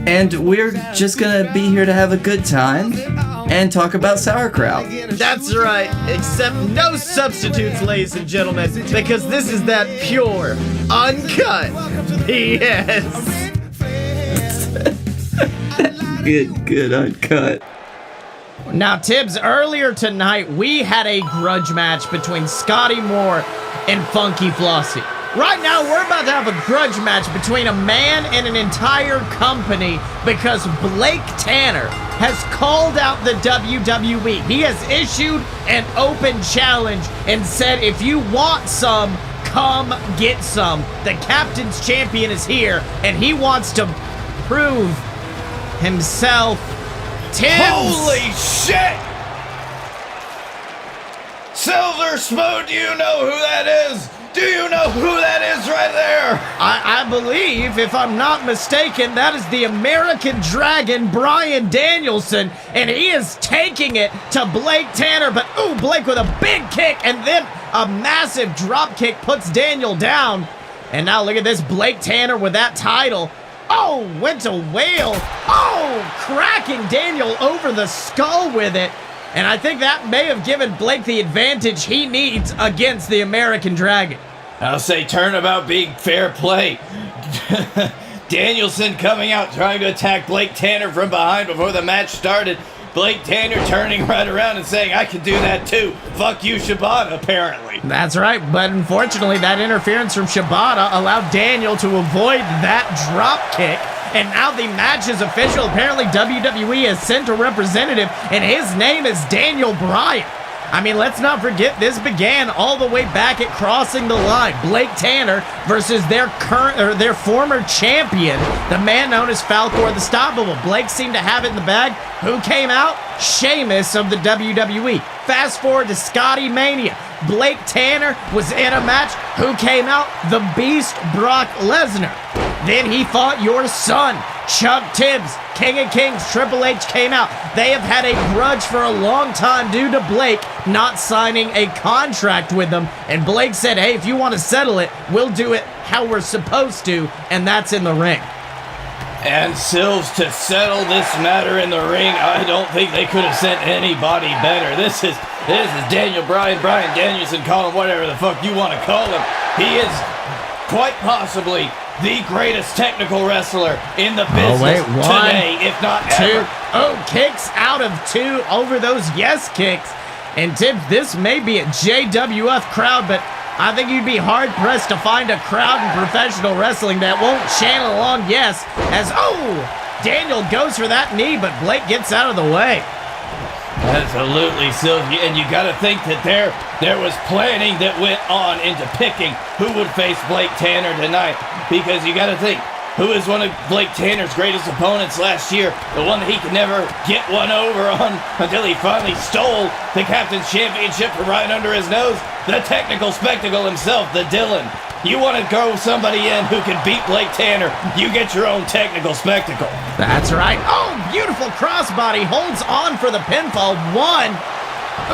And we're just gonna be here to have a good time and talk about sauerkraut. That's right, except no substitutes, ladies and gentlemen, because this is that pure, uncut BS. Good, uncut. Now, Tibbs, earlier tonight, we had a grudge match between Scottye Moore and Funky Flossie. Right now, we're about to have a grudge match between a man and an entire company because Blake Tanner has called out the WWE. He has issued an open challenge and said, if you want some, come get some. The Captain's Champion is here, and he wants to prove himself. Tibbs! Holy shit! Silver Spoon, do you know who that is? Do you know who that is right there? I believe, if I'm not mistaken, that is the American Dragon, Bryan Danielson, and he is taking it to Blake Tanner, but ooh, Blake with a big kick, and then a massive drop kick puts Daniel down. And now look at this, Blake Tanner with that title. Oh, went to wail. Oh, cracking Daniel over the skull with it. And I think that may have given Blake the advantage he needs against the American Dragon. I'll say turnabout being fair play. Danielson coming out trying to attack Blake Tanner from behind before the match started. Blake Tanner turning right around and saying, I can do that too. Fuck you, Shibata, apparently. That's right, but unfortunately that interference from Shibata allowed Daniel to avoid that drop kick. And now the match is official. Apparently WWE has sent a representative, and his name is Daniel Bryan. I mean, let's not forget this began all the way back at Crossing the Line. Blake Tanner versus their former champion, the man known as Falcor the Stoppable. Blake seemed to have it in the bag. Who came out? Sheamus of the WWE. Fast forward to Scottye Mania. Blake Tanner was in a match. Who came out? The Beast Brock Lesnar. Then he fought your son, Chuck Tibbs. King of Kings, Triple H came out. They have had a grudge for a long time due to Blake not signing a contract with them. And Blake said, hey, if you want to settle it, we'll do it how we're supposed to, and that's in the ring. And Silves to settle this matter in the ring. I don't think they could have sent anybody better. This is Daniel Bryan, Bryan Danielson, call him whatever the fuck you want to call him. He is quite possibly the greatest technical wrestler in the business today, if not ever. Oh, kicks out of two over those yes kicks. And Tibbs, this may be a JWF crowd, but I think you'd be hard-pressed to find a crowd in professional wrestling that won't chant along yes as, Daniel goes for that knee, but Blake gets out of the way. Absolutely, Sylvia, and you got to think that there was planning that went on into picking who would face Blake Tanner tonight, because you got to think, who is one of Blake Tanner's greatest opponents last year, the one that he could never get one over on until he finally stole the Captain's Championship from right under his nose? The technical spectacle himself, the Dylan. You want to go somebody in who can beat Blake Tanner, you get your own technical spectacle. That's right. Oh, beautiful crossbody, holds on for the pinfall. One.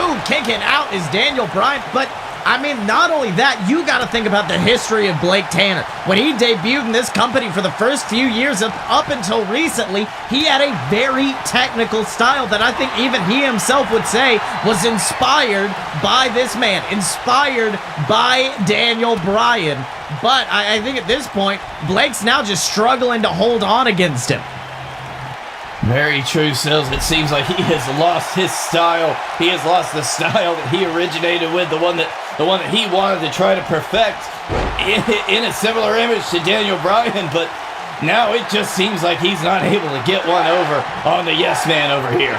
Ooh, kicking out is Daniel Bryan, but I mean, not only that, you got to think about the history of Blake Tanner. When he debuted in this company for the first few years up until recently, he had a very technical style that I think even he himself would say was inspired by this man, inspired by Daniel Bryan. But I think at this point, Blake's now just struggling to hold on against him. Very true, Sills. It seems like he has lost his style. He has lost the style that he originated with, the one that he wanted to try to perfect in a similar image to Daniel Bryan, but now it just seems like he's not able to get one over on the yes man over here.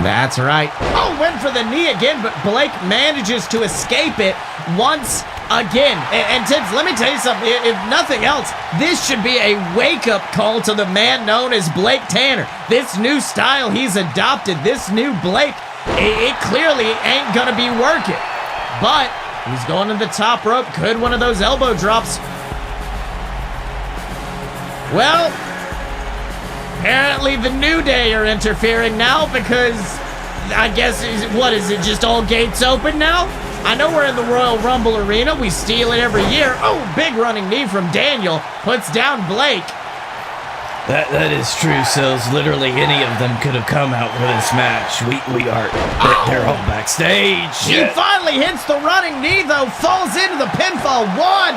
That's right. Oh, went for the knee again, but Blake manages to escape it once again. And Tibbs, let me tell you something. If nothing else, this should be a wake-up call to the man known as Blake Tanner. This new style he's adopted, this new Blake, it clearly ain't gonna be working. But he's going to the top rope. Could one of those elbow drops? Well, apparently the New Day are interfering now because I guess, what is it, just all gates open now? I know we're in the Royal Rumble arena. We steal it every year. Oh, big running knee from Daniel. Puts down Blake. That is true, Sills. Literally any of them could have come out for this match. They're all backstage. He finally hits the running knee, though. Falls into the pinfall. 1,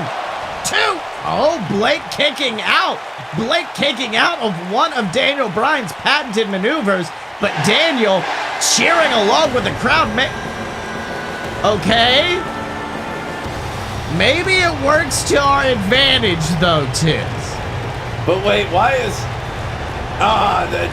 2. Oh, Blake kicking out. Blake kicking out of one of Daniel Bryan's patented maneuvers. But Daniel cheering along with the crowd. Okay. Maybe it works to our advantage, though, Tibbs. But wait, why is the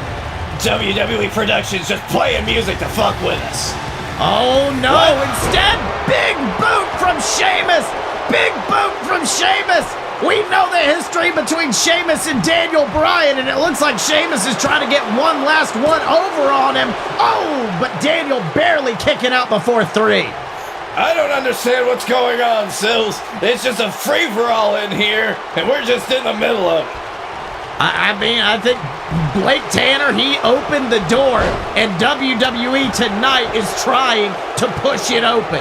WWE Productions just playing music to fuck with us? Oh no, Instead, big boot from Sheamus! Big boot from Sheamus! We know the history between Sheamus and Daniel Bryan, and it looks like Sheamus is trying to get one last one over on him. Oh, but Daniel barely kicking out before 3. I don't understand what's going on, Sills. It's just a free-for-all in here, and we're just in the middle of it. I mean, I think Blake Tanner, he opened the door, and WWE tonight is trying to push it open.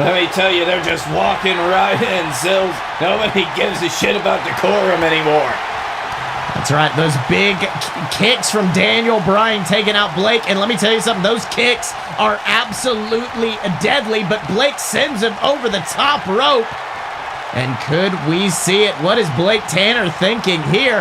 Let me tell you, they're just walking right in, Sills. Nobody gives a shit about decorum anymore. That's right, those big kicks from Daniel Bryan taking out Blake. And let me tell you something, those kicks are absolutely deadly, but Blake sends him over the top rope. And could we see it? What is Blake Tanner thinking here?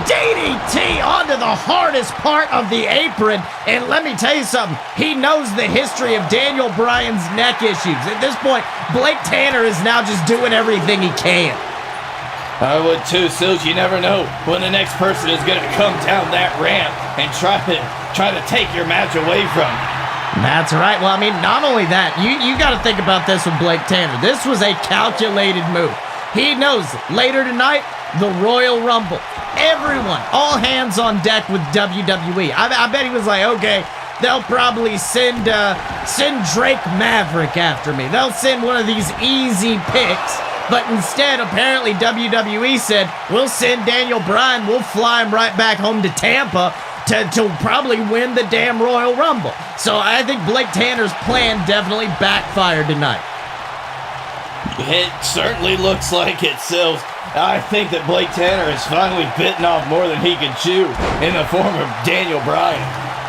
DDT onto the hardest part of the apron. And let me tell you something, he knows the history of Daniel Bryan's neck issues. At this point, Blake Tanner is now just doing everything he can. I would too, Sills. You never know when the next person is going to come down that ramp and try to take your match away from you. That's right. Well, I mean, not only that, you got to think about this with Blake Tanner. This was a calculated move. He knows later tonight, the Royal Rumble. Everyone, all hands on deck with WWE. I bet he was like, okay, they'll probably send Drake Maverick after me. They'll send one of these easy picks. But instead, apparently, WWE said, we'll send Daniel Bryan, we'll fly him right back home to Tampa to probably win the damn Royal Rumble. So I think Blake Tanner's plan definitely backfired tonight. It certainly looks like it, Sills. I think that Blake Tanner has finally bitten off more than he could chew in the form of Daniel Bryan.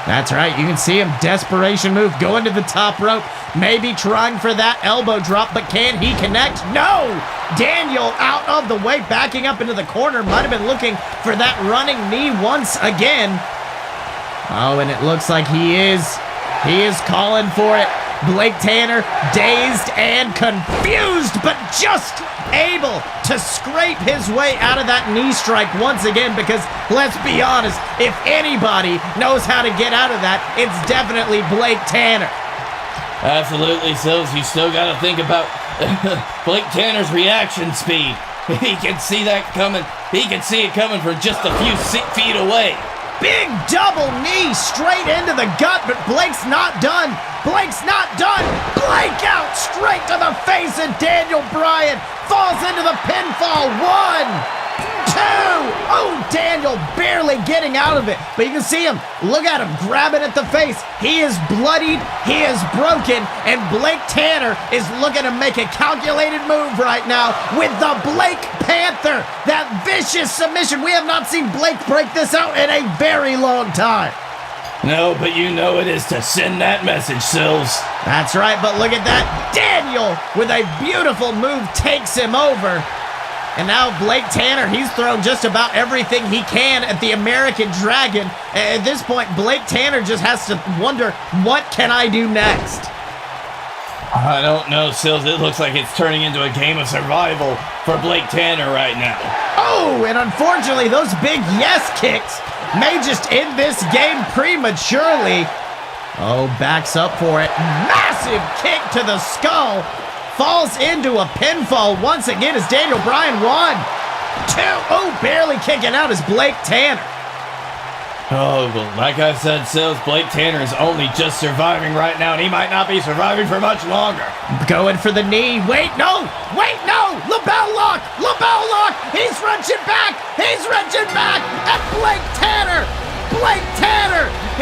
That's right, you can see him, desperation move, going to the top rope, maybe trying for that elbow drop, but can he connect? No! Daniel out of the way, backing up into the corner, might have been looking for that running knee once again. Oh, and it looks like he is calling for it. Blake Tanner, dazed and confused, but just able to scrape his way out of that knee strike once again, because let's be honest, if anybody knows how to get out of that, it's definitely Blake Tanner. Absolutely, Sills. You still got to think about Blake Tanner's reaction speed. He can see that coming. He can see it coming from just a few feet away. Big double knee straight into the gut, but Blake's not done. Blake's not done. Blake out straight to the face of Daniel Bryan. Falls into the pinfall. 1, 2. Oh, Daniel barely getting out of it. But you can see him. Look at him grabbing at the face. He is bloodied. He is broken. And Blake Tanner is looking to make a calculated move right now with the Blake Panther. That vicious submission. We have not seen Blake break this out in a very long time. No, but you know it is to send that message, Sills. That's right, but look at that. Daniel, with a beautiful move, takes him over. And now Blake Tanner, he's thrown just about everything he can at the American Dragon. At this point, Blake Tanner just has to wonder, what can I do next? I don't know, Sills. It looks like it's turning into a game of survival for Blake Tanner right now. Oh, and unfortunately, those big yes kicks may just end this game prematurely. Oh, backs up for it. Massive kick to the skull. Falls into a pinfall once again as Daniel Bryan. 1, 2. Oh, barely kicking out is Blake Tanner. Oh, well, like I said, Sills, Blake Tanner is only just surviving right now, and he might not be surviving for much longer. Going for the knee. Wait, no! Wait, no! Lapel lock! Lapel lock! He's wrenching back! He's wrenching back! And Blake Tanner,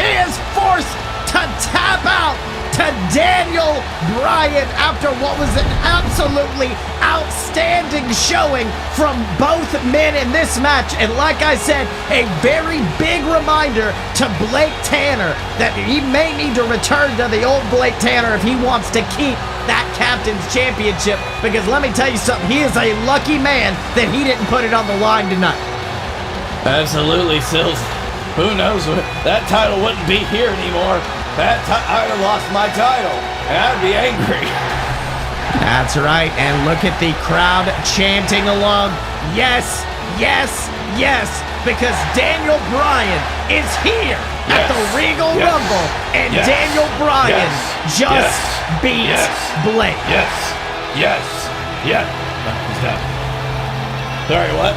he is forced to tap out to Daniel Bryan after what was an absolutely outstanding showing from both men in this match. And like I said, a very big reminder to Blake Tanner that he may need to return to the old Blake Tanner if he wants to keep that Captain's Championship, because let me tell you something, he is a lucky man that he didn't put it on the line tonight. Absolutely, Sills. Who knows? That title wouldn't be here anymore. I'd have lost my title, and I'd be angry. That's right, and look at the crowd chanting along. Yes, yes, yes, because Daniel Bryan is here at the Regal Rumble, and Daniel Bryan just beat Blake. Yes. Sorry, what?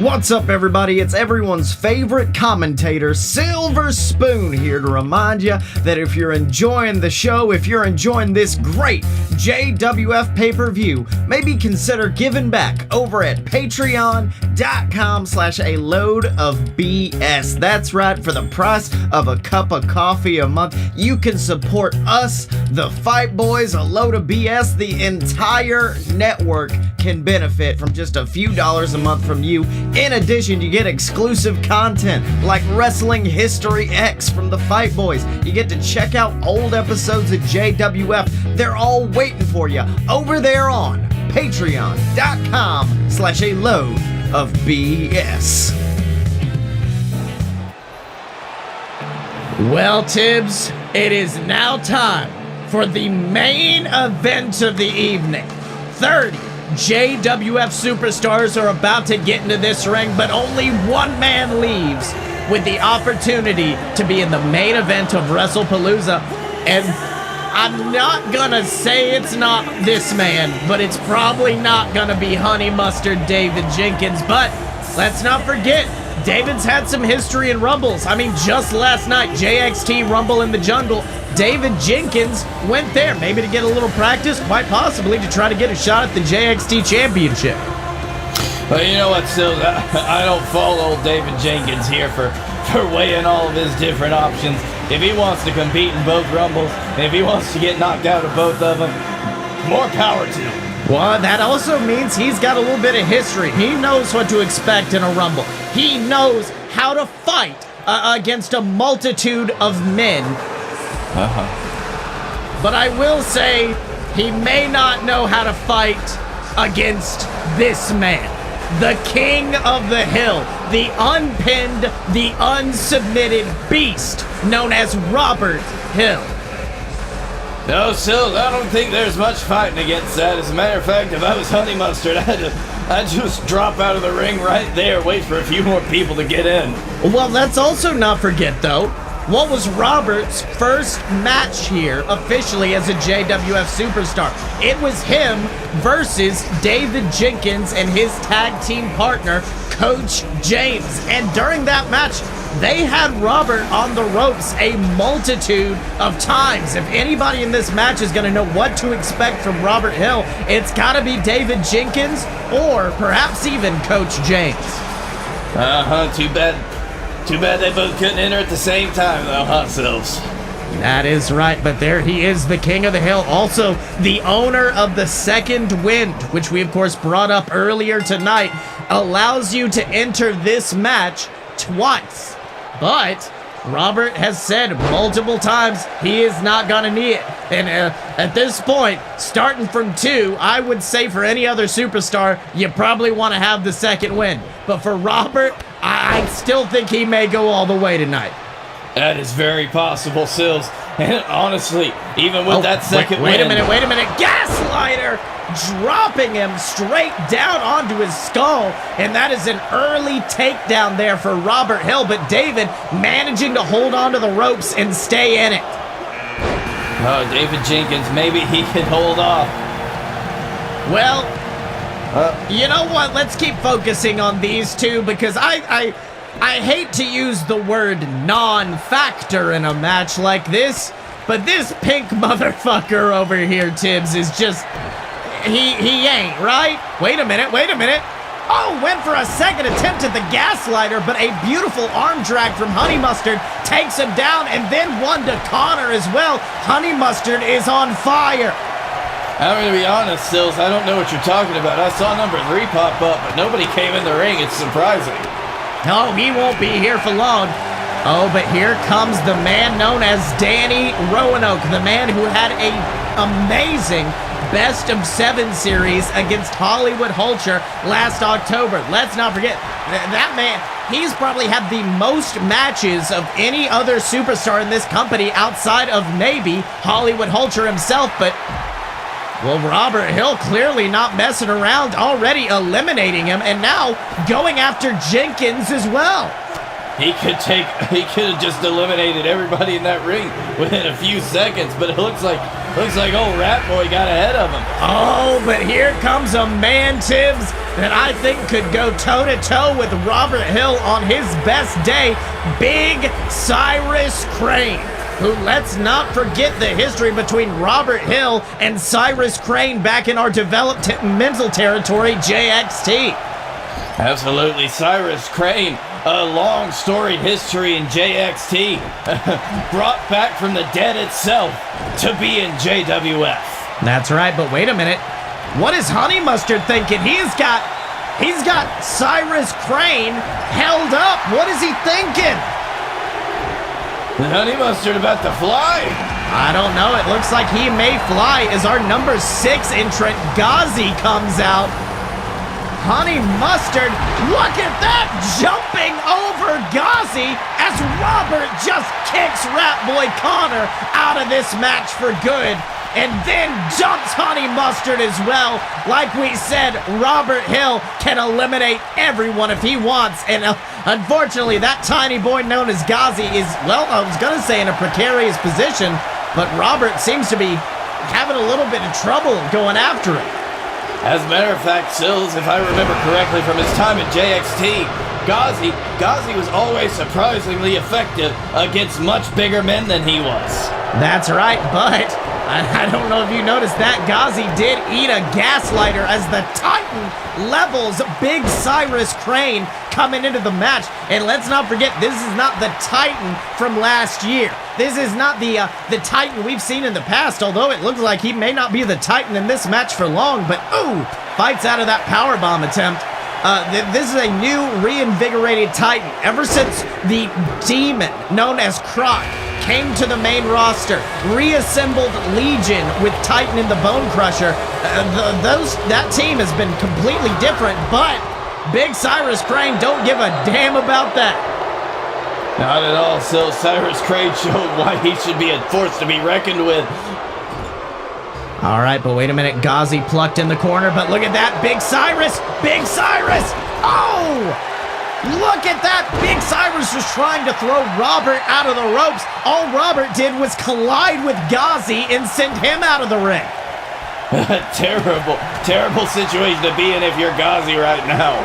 What's up, everybody? It's everyone's favorite commentator, Silver Spoon, here to remind you that if you're enjoying the show, if you're enjoying this great JWF pay-per-view, maybe consider giving back over at patreon.com/a-load-of-BS. That's right, for the price of a cup of coffee a month, you can support us, the Fight Boys, a load of BS. The entire network can benefit from just a few dollars a month from you In addition, you get exclusive content like Wrestling History X from the Fight Boys. You get to check out old episodes of JWF. They're all waiting for you over there on patreon.com/a-load-of-BS. Well, Tibbs, it is now time for the main event of the evening. 30 JWF superstars are about to get into this ring, but only one man leaves with the opportunity to be in the main event of Wrestlepalooza. And I'm not gonna say it's not this man, but it's probably not gonna be Honey Mustard David Jenkins. But let's not forget, David's had some history in Rumbles. I mean, just last night, JXT Rumble in the Jungle, David Jenkins went there, maybe to get a little practice, quite possibly to try to get a shot at the JXT Championship. Well, you know what, Sills? I don't fault old David Jenkins here for weighing all of his different options. If he wants to compete in both Rumbles, and if he wants to get knocked out of both of them, more power to him. Well, that also means he's got a little bit of history. He knows what to expect in a Rumble. He knows how to fight against a multitude of men. But I will say, he may not know how to fight against this man. The King of the Hill, the unpinned, the unsubmitted beast known as Robert Hill. No, Sills, I don't think there's much fighting against that. As a matter of fact, if I was Honey Mustard, I'd just drop out of the ring right there, wait for a few more people to get in. Well, let's also not forget, though, what was Robert's first match here officially as a JWF superstar? It was him versus David Jenkins and his tag team partner, Coach James. And during that match, they had Robert on the ropes a multitude of times. If anybody in this match is going to know what to expect from Robert Hill, it's got to be David Jenkins or perhaps even Coach James. Too bad they both couldn't enter at the same time, though, huh, Sills? That is right, but there he is, the King of the Hill, also the owner of the Second Wind, which we, of course, brought up earlier tonight, allows you to enter this match twice. But Robert has said multiple times he is not going to need it. And at this point, starting from 2, I would say for any other superstar, you probably want to have the Second Wind. But for Robert, I still think he may go all the way tonight. That is very possible, Sills. And honestly, even with that second wait win... Wait a minute. Gaslighter dropping him straight down onto his skull. And that is an early takedown there for Robert Hill. But David managing to hold onto the ropes and stay in it. Oh, David Jenkins, maybe he can hold off. Well, you know what? Let's keep focusing on these two because I hate to use the word non-factor in a match like this, but this pink motherfucker over here, Tibbs, is just... He ain't, right? Wait a minute. Oh, went for a second attempt at the gaslighter, but a beautiful arm drag from Honey Mustard takes him down, and then one to Connor as well. Honey Mustard is on fire. I'm going to be honest, Sills, I don't know what you're talking about. I saw number 3 pop up, but nobody came in the ring. It's surprising. No, he won't be here for long. Oh, but here comes the man known as Danny Roanoke, the man who had a amazing Best of 7 series against Hollywood Hulcher last October. Let's not forget, that man, he's probably had the most matches of any other superstar in this company outside of maybe Hollywood Hulcher himself, but... Well, Robert Hill clearly not messing around, already eliminating him, and now going after Jenkins as well. He could have just eliminated everybody in that ring within a few seconds, but it looks like old Rat Boy got ahead of him. Oh, but here comes a man, Tibbs, that I think could go toe-to-toe with Robert Hill on his best day, Big Cyrus Crane. Who, let's not forget the history between Robert Hill and Cyrus Crane back in our developmental territory, JXT. Absolutely, Cyrus Crane, a long storied history in JXT, brought back from the dead itself to be in JWF. That's right, but wait a minute. What is Honey Mustard thinking? He's got He's got Cyrus Crane held up. What is he thinking? The Honey Mustard about to fly. I don't know. It looks like he may fly as our number 6 entrant, Ghazi, comes out. Honey Mustard, look at that, jumping over Ghazi as Robert just kicks Rat Boy Connor out of this match for good. And then jumps Honey Mustard as well. Like we said, Robert Hill can eliminate everyone if he wants. And unfortunately, that tiny boy known as Ghazi is, well, I was going to say in a precarious position, but Robert seems to be having a little bit of trouble going after him. As a matter of fact, Sills, if I remember correctly from his time at JXT, Ghazi was always surprisingly effective against much bigger men than he was. That's right, but I don't know if you noticed that Ghazi did eat a gaslighter as the Titan levels Big Cyrus Crane coming into the match. And let's not forget, this is not the Titan from last year. This is not the Titan we've seen in the past, although it looks like he may not be the Titan in this match for long. But, ooh, fights out of that powerbomb attempt. This is a new reinvigorated Titan. Ever since the demon known as Croc came to the main roster, reassembled Legion with Titan in the Bone Crusher, that team has been completely different, but Big Cyrus Crane don't give a damn about that. Not at all, Sills. Cyrus Crane showed why he should be a force to be reckoned with. All right, but wait a minute. Ghazi plucked in the corner, but look at that. Big Cyrus! Big Cyrus! Oh! Look at that! Big Cyrus was trying to throw Robert out of the ropes. All Robert did was collide with Ghazi and send him out of the ring. Terrible situation to be in if you're Ghazi right now.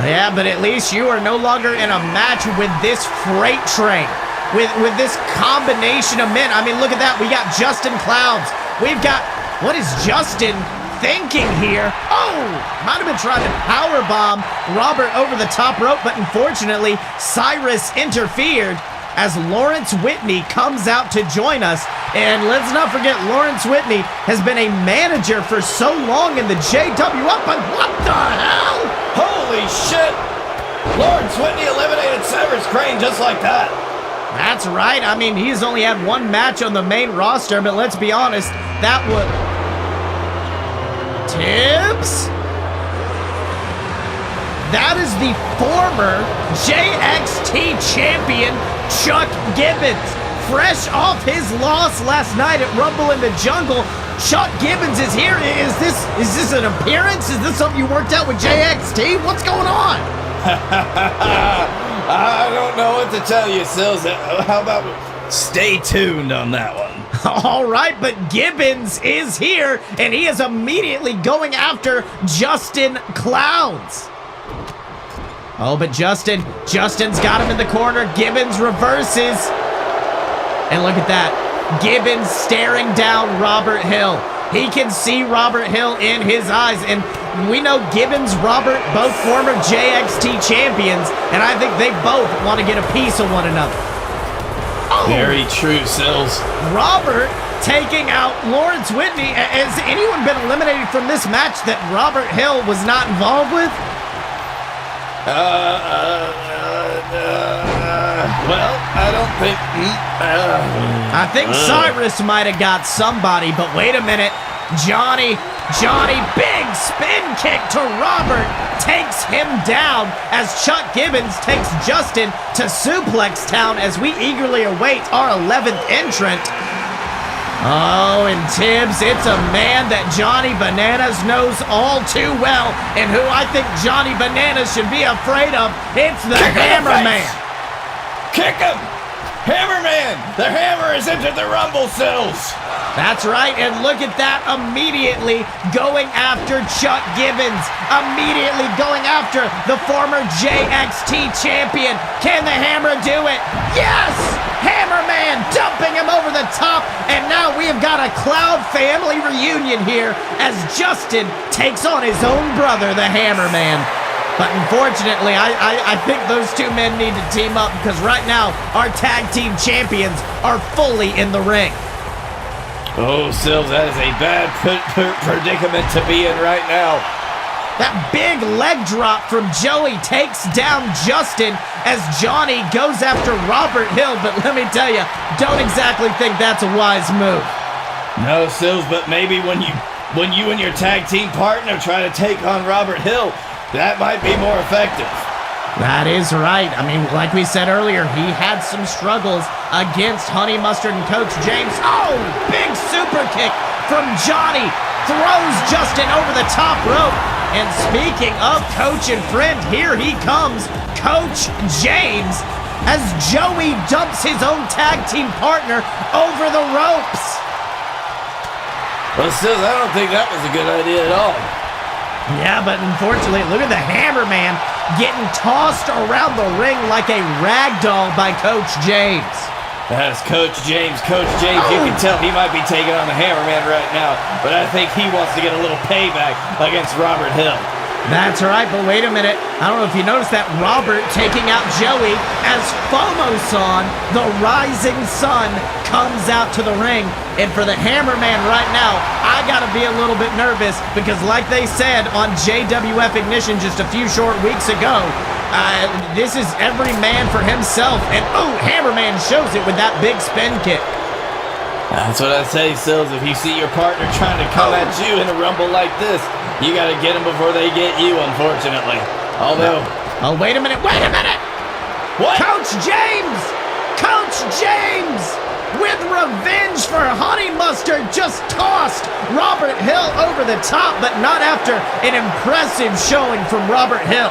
Yeah, but at least you are no longer in a match with this freight train. With this combination of men. I mean, look at that. We got Justin Clouds. We've got... What is Justin thinking here? Oh! Might have been trying to powerbomb Robert over the top rope, but unfortunately, Cyrus interfered as Lawrence Whitney comes out to join us. And let's not forget, Lawrence Whitney has been a manager for so long in the JWF, but what the hell? Holy shit! Lawrence Whitney eliminated Cyrus Crane just like that. That's right. I mean, he's only had one match on the main roster, but let's be honest, that was... Tibbs? That is the former JXT champion, Chuck Gibbons. Fresh off his loss last night at Rumble in the Jungle, Chuck Gibbons is here. Is this an appearance? Is this something you worked out with JXT? What's going on? I don't know what to tell you, Sills. How about stay tuned on that one? All right, but Gibbons is here, and he is immediately going after Justin Clouds. Oh, but Justin's got him in the corner. Gibbons reverses. And look at that. Gibbons staring down Robert Hill. He can see Robert Hill in his eyes, and we know Gibbons, Robert, both former JXT champions, and I think they both want to get a piece of one another. Oh! Very true, Sills. Robert taking out Lawrence Whitney. Has anyone been eliminated from this match that Robert Hill was not involved with? Well, I don't think... I think Cyrus might have got somebody, but wait a minute. Johnny, big spin kick to Robert, takes him down as Chuck Gibbons takes Justin to Suplex Town as we eagerly await our 11th entrant. Oh, and Tibbs, it's a man that Johnny Bananas knows all too well, and who I think Johnny Bananas should be afraid of. It's the Hammerman. Kick him! Hammerman! The Hammer has entered the Rumble, Sills! That's right, and look at that, immediately going after Chuck Gibbons, immediately going after the former JXT champion. Can the Hammer do it? Yes! Hammerman dumping him over the top, and now we have got a Cloud family reunion here as Justin takes on his own brother, the Hammerman. But unfortunately, I think those two men need to team up because right now, our tag team champions are fully in the ring. Oh, Sills, that is a bad predicament to be in right now. That big leg drop from Joey takes down Justin as Johnny goes after Robert Hill, but let me tell you, don't exactly think that's a wise move. No, Sills, but maybe when you and your tag team partner try to take on Robert Hill, that might be more effective. That is right. I mean, like we said earlier, he had some struggles against Honey Mustard and Coach James. Oh, big super kick from Johnny. Throws Justin over the top rope. And speaking of coach and friend, here he comes, Coach James, as Joey dumps his own tag team partner over the ropes. Well, Sills, I don't think that was a good idea at all. Yeah, but unfortunately, look at the Hammerman getting tossed around the ring like a rag doll by Coach James. That's Coach James. Coach James, you can tell he might be taking on the Hammerman right now, but I think he wants to get a little payback against Robert Hill. That's right, but wait a minute. I don't know if you noticed that Robert taking out Joey as Fomo-san, the rising sun, comes out to the ring. And for the Hammerman right now, I gotta be a little bit nervous because like they said on JWF Ignition just a few short weeks ago, this is every man for himself. And oh, Hammerman shows it with that big spin kick. That's what I say, Sills. If you see your partner trying to come at you in a rumble like this, you got to get them before they get you, unfortunately. Although... Oh, wait a minute. What? Coach James! Coach James! With revenge for Honey Mustard, just tossed Robert Hill over the top, but not after an impressive showing from Robert Hill.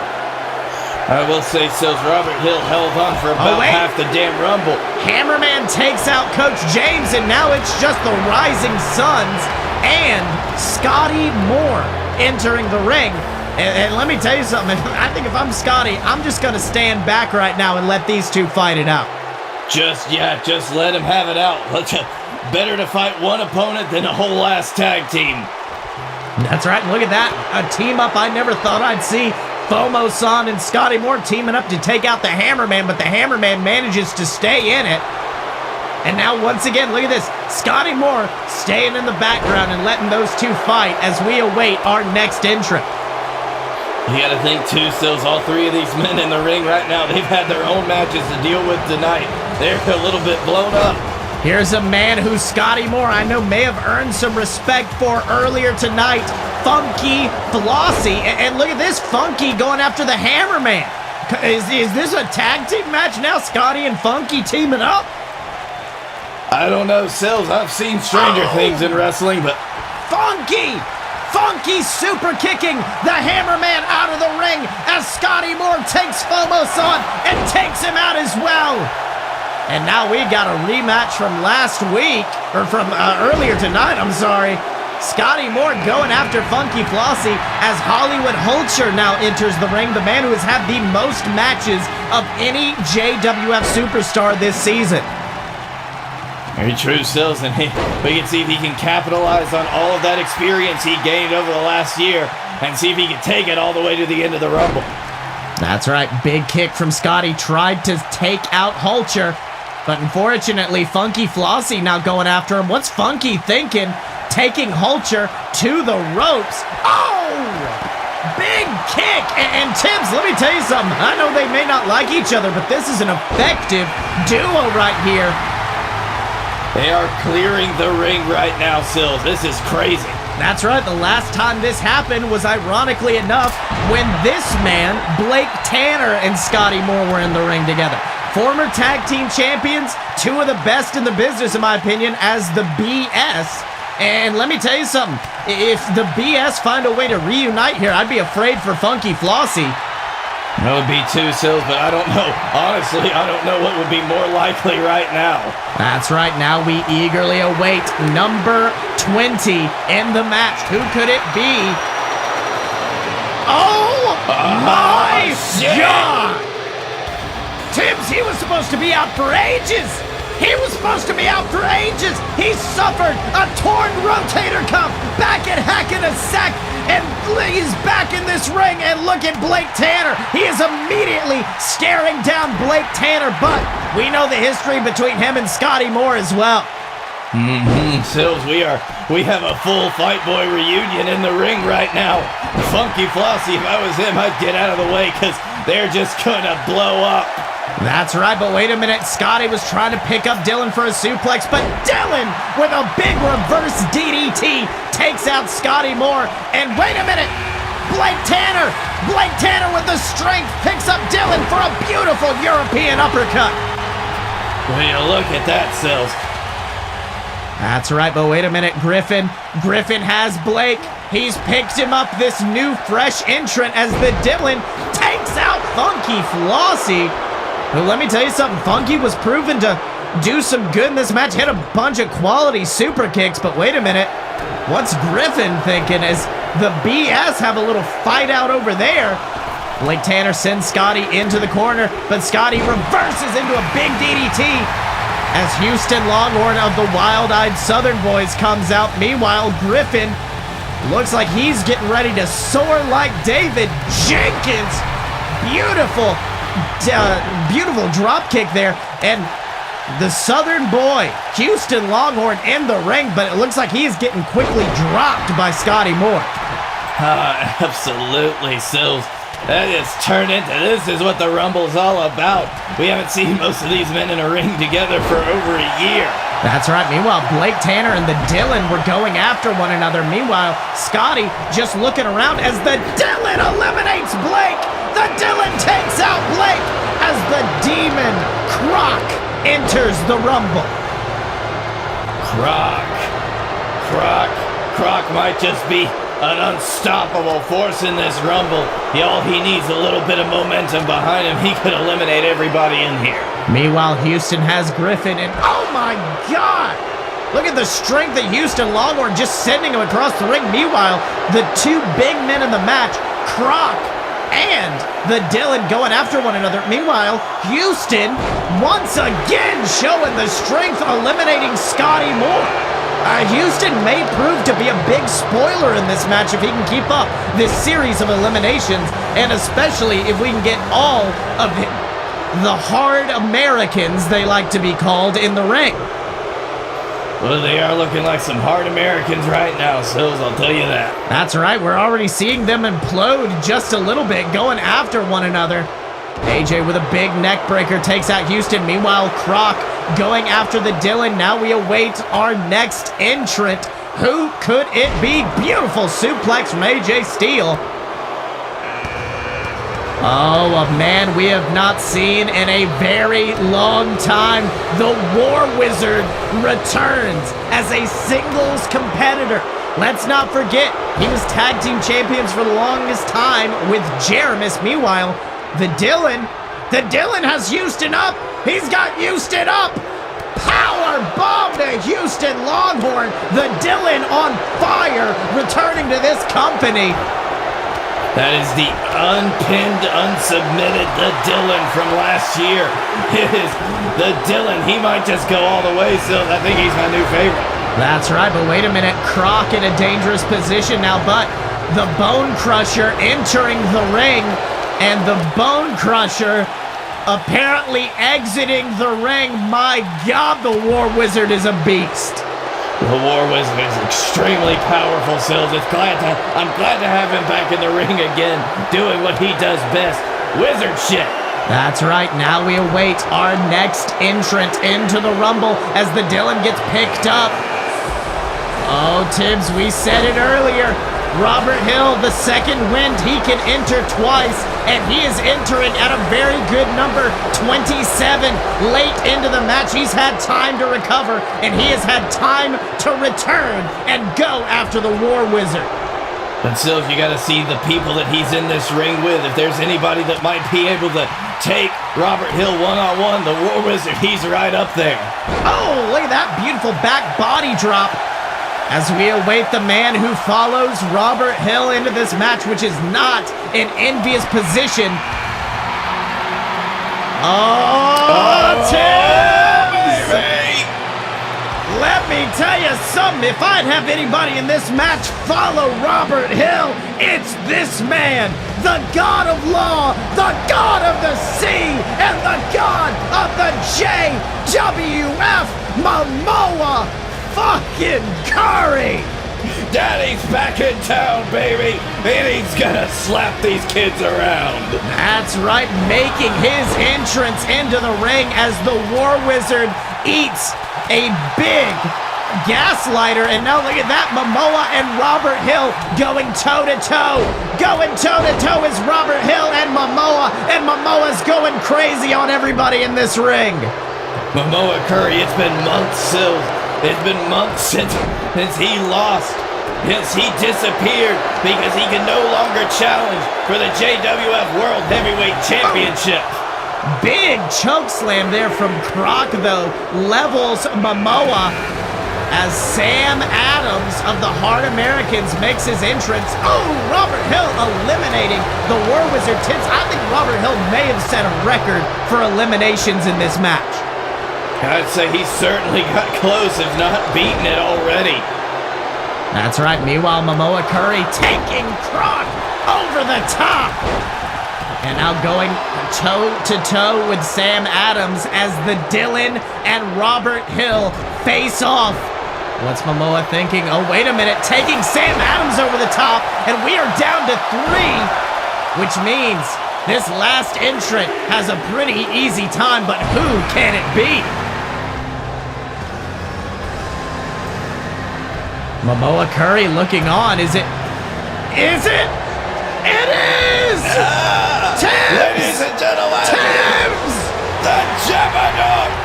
I will say, Sills, Robert Hill held on for about half the damn rumble. Hammerman takes out Coach James, and now it's just the Rising Suns and Scottye Moore entering the ring. And let me tell you something. I think if I'm Scottye, I'm just going to stand back right now and let these two fight it out. Just let him have it out. Better to fight one opponent than a whole ass tag team. That's right. Look at that. A team up I never thought I'd see. Fomo-san and Scottye Moore teaming up to take out the Hammerman, but the Hammerman manages to stay in it. And now, once again, look at this. Scottye Moore staying in the background and letting those two fight as we await our next entrant. You got to think, too, Sills, all three of these men in the ring right now, they've had their own matches to deal with tonight. They're a little bit blown up. Here's a man who Scottye Moore, I know, may have earned some respect for earlier tonight. Funky Flossie. And look at this, Funky going after the Hammerman. Is this a tag team match now? Scottye and Funky teaming up? I don't know, Sills. I've seen stranger things in wrestling, but... Funky super kicking the Hammerman out of the ring as Scottye Moore takes Fomo-san and takes him out as well. And now we got a rematch from last week, or from earlier tonight, I'm sorry. Scottye Moore going after Funky Flossie as Hollywood Hulcher now enters the ring, the man who has had the most matches of any JWF superstar this season. Very true, Sills, and we can see if he can capitalize on all of that experience he gained over the last year and see if he can take it all the way to the end of the Rumble. That's right, big kick from Scottye, tried to take out Hulcher, but unfortunately Funky Flossie now going after him. What's Funky thinking? Taking Hulcher to the ropes. Oh! Big kick! And Tibbs, let me tell you something. I know they may not like each other, but this is an effective duo right here. They are clearing the ring right now, Sills. This is crazy. That's right. The last time this happened was, ironically enough, when this man, Blake Tanner, and Scottye Moore were in the ring together. Former tag team champions, two of the best in the business, in my opinion, as the BS. And let me tell you something. If the BS find a way to reunite here, I'd be afraid for Funky Flossie. That would be too, Sills, but I don't know. Honestly, I don't know what would be more likely right now. That's right. Now we eagerly await number 20 in the match. Who could it be? Oh, my God! Tibbs, he was supposed to be out for ages. He was supposed to be out for ages. He suffered a torn rotator cuff back at Hack-in-a-Sack, and he's back in this ring. And look at Blake Tanner. He is immediately staring down Blake Tanner, but we know the history between him and Scottye Moore as well. Sills, we have a full Fight Boy reunion in the ring right now. Funky Flossie, if I was him, I'd get out of the way because they're just gonna blow up. That's right, but wait a minute. Scottye was trying to pick up Dylan for a suplex, but Dylan with a big reverse DDT takes out Scottye Moore. And wait a minute, Blake Tanner with the strength picks up Dylan for a beautiful European uppercut. Will you look at that, Sills? That's right, but wait a minute, Griffin has Blake. He's picked him up, this new fresh entrant, as the Dylan takes out Funky Flossie. But let me tell you something, Funky was proven to do some good in this match, hit a bunch of quality super kicks, but wait a minute, what's Griffin thinking as the BS have a little fight out over there? Blake Tanner sends Scottye into the corner, but Scottye reverses into a big DDT as Houston Longhorn of the Wild-Eyed Southern Boys comes out. Meanwhile, Griffin looks like he's getting ready to soar like David Jenkins. Beautiful drop kick there, and the Southern boy, Houston Longhorn, in the ring, but it looks like he is getting quickly dropped by Scottye Moore. Absolutely, Sills. That is turned into, this is what the Rumble's all about. We haven't seen most of these men in a ring together for over a year. That's right. Meanwhile, Blake Tanner and the Dylan were going after one another. Meanwhile, Scottye just looking around as the Dylan eliminates Blake. The Dylan takes out Blake as the Demon Croc enters the Rumble. Croc might just be an unstoppable force in this Rumble. All he needs a little bit of momentum behind him. He could eliminate everybody in here. Meanwhile, Houston has Griffin, and oh my God! Look at the strength that Houston Longhorn just sending him across the ring. Meanwhile, the two big men in the match, Croc and the Dylan, going after one another. Meanwhile, Houston once again showing the strength, eliminating Scottye Moore. Houston may prove to be a big spoiler in this match if he can keep up this series of eliminations, and especially if we can get all of the hard Americans, they like to be called, in the ring. Well, they are looking like some hard Americans right now, Sills, I'll tell you that. That's right, we're already seeing them implode just a little bit, going after one another. AJ with a big neck breaker takes out Houston. Meanwhile, Croc going after the Dylan. Now we await our next entrant. Who could it be? Beautiful suplex from AJ Steele. Oh, a man we have not seen in a very long time. The War Wizard returns as a singles competitor. Let's not forget, he was tag team champions for the longest time with Jeramis. Meanwhile, the Dylan has Houston up. He's got Houston up. Power bomb to Houston Longhorn. The Dylan on fire, returning to this company. That is the unpinned, unsubmitted, the Dylan from last year. It is the Dylan. He might just go all the way, so I think he's my new favorite. That's right, but wait a minute. Croc in a dangerous position now, but the Bone Crusher entering the ring. And the Bone Crusher apparently exiting the ring. My God, the War Wizard is a beast. The War Wizard is extremely powerful, Sills. I'm glad to have him back in the ring again, doing what he does best, wizard shit. That's right, now we await our next entrant into the Rumble as the Dylan gets picked up. Oh, Tibbs, we said it earlier. Robert Hill, the second wind, he can enter twice, and he is entering at a very good number, 27. Late into the match, he's had time to recover, and he has had time to return and go after the War Wizard. But still, you got to see the people that he's in this ring with. If there's anybody that might be able to take Robert Hill one-on-one, the War Wizard, he's right up there. Oh, look at that beautiful back body drop. As we await the man who follows Robert Hill into this match, which is not an envious position. Tibbs! Let me tell you something. If I'd have anybody in this match follow Robert Hill, it's this man, the God of Law, the God of the Sea, and the God of the JWF, Momoa fucking Curry! Daddy's back in town, baby, and he's gonna slap these kids around. That's right, making his entrance into the ring as the War Wizard eats a big gaslighter. And now look at that, Momoa and Robert Hill going toe-to-toe. Going toe-to-toe is Robert Hill and Momoa's going crazy on everybody in this ring. Momoa Curry, it's been months, Sills. It's been months since he lost. Yes, he disappeared because he can no longer challenge for the JWF World Heavyweight Championship. Big choke slam there from Croc, though, levels Momoa as Sam Adams of the Hard Americans makes his entrance. Oh, Robert Hill eliminating the War Wizard Tibbs. I think Robert Hill may have set a record for eliminations in this match. I'd say he certainly got close, if not beaten it already. That's right. Meanwhile, Momoa Curry taking Croc over the top. And now going toe-to-toe with Sam Adams as the Dylan and Robert Hill face off. What's Momoa thinking? Oh, wait a minute. Taking Sam Adams over the top. And we are down to 3, which means this last entrant has a pretty easy time. But who can it be? Momoa Curry looking on. Is it? Is it? It is! Tibbs! Ladies and gentlemen, Tibbs! the Jabberwock!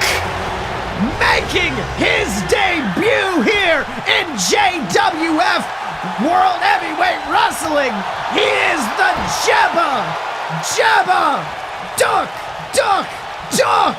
Making his debut here in JWF World Heavyweight Wrestling. He is the Jabba! Duck!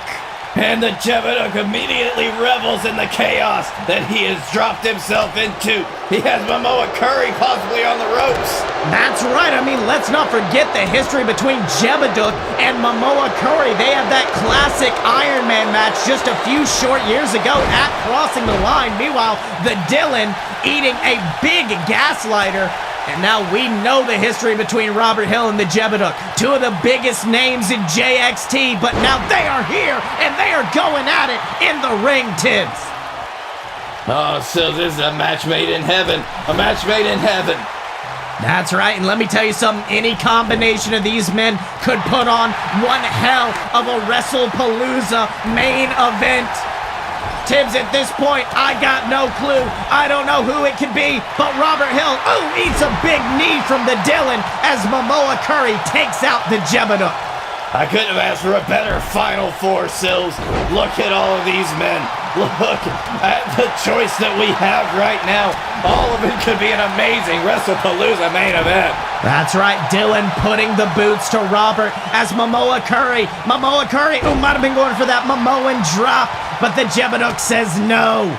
And the Jabberwock immediately revels in the chaos that he has dropped himself into. He has Momoa Curry possibly on the ropes. That's right. I mean, let's not forget the history between Jabberwock and Momoa Curry. They had that classic Iron Man match just a few short years ago at Crossing the Line. Meanwhile, the Dylan eating a big gaslighter. And now we know the history between Robert Hill and the Jabberwock. 2 of the biggest names in JXT, but now they are here and they are going at it in the ring, Tibbs. Oh, so this is a match made in heaven. A match made in heaven. That's right, and let me tell you something, any combination of these men could put on one hell of a Wrestlepalooza main event. Tibbs, at this point, I got no clue. I don't know who it could be, but Robert Hill, eats a big knee from the Dylan as Momoa Curry takes out the Jabberwock. I couldn't have asked for a better Final Four, Sills. Look at all of these men. Look at the choice that we have right now. All of it could be an amazing Wrestlepalooza main event. That's right, Dylan putting the boots to Robert as Momoa Curry might have been going for that Momoan drop, but the Jabberwock says no.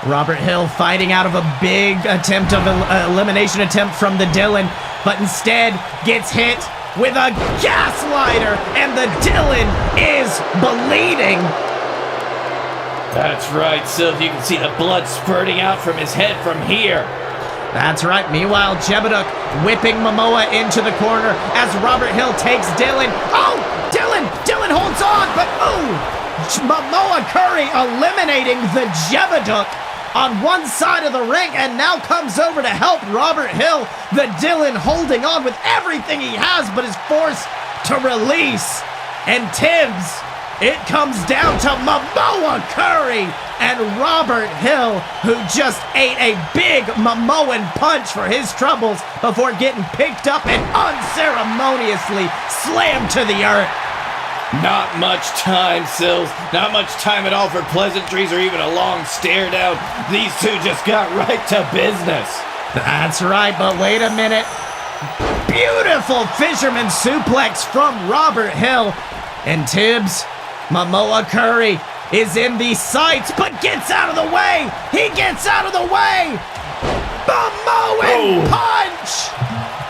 Robert Hill fighting out of a big attempt of elimination attempt from the Dylan, but instead gets hit with a gaslighter, and the Dylan is bleeding. That's right, Sylv. You can see the blood spurting out from his head from here. That's right. Meanwhile, Jabberwock whipping Momoa into the corner as Robert Hill takes Dylan. Oh, Dylan holds on, but Momoa Curry eliminating the Jabberwock on one side of the ring, and now comes over to help Robert Hill. The Dylan holding on with everything he has, but is forced to release. And Tibbs, it comes down to Momoa Curry and Robert Hill, who just ate a big Momoan punch for his troubles before getting picked up and unceremoniously slammed to the earth. Not much time, Sills. Not much time at all for pleasantries or even a long stare down. These two just got right to business. That's right, but wait a minute. Beautiful fisherman suplex from Robert Hill. And Tibbs, Momoa Curry is in the sights, but gets out of the way. He gets out of the way. Momoan punch.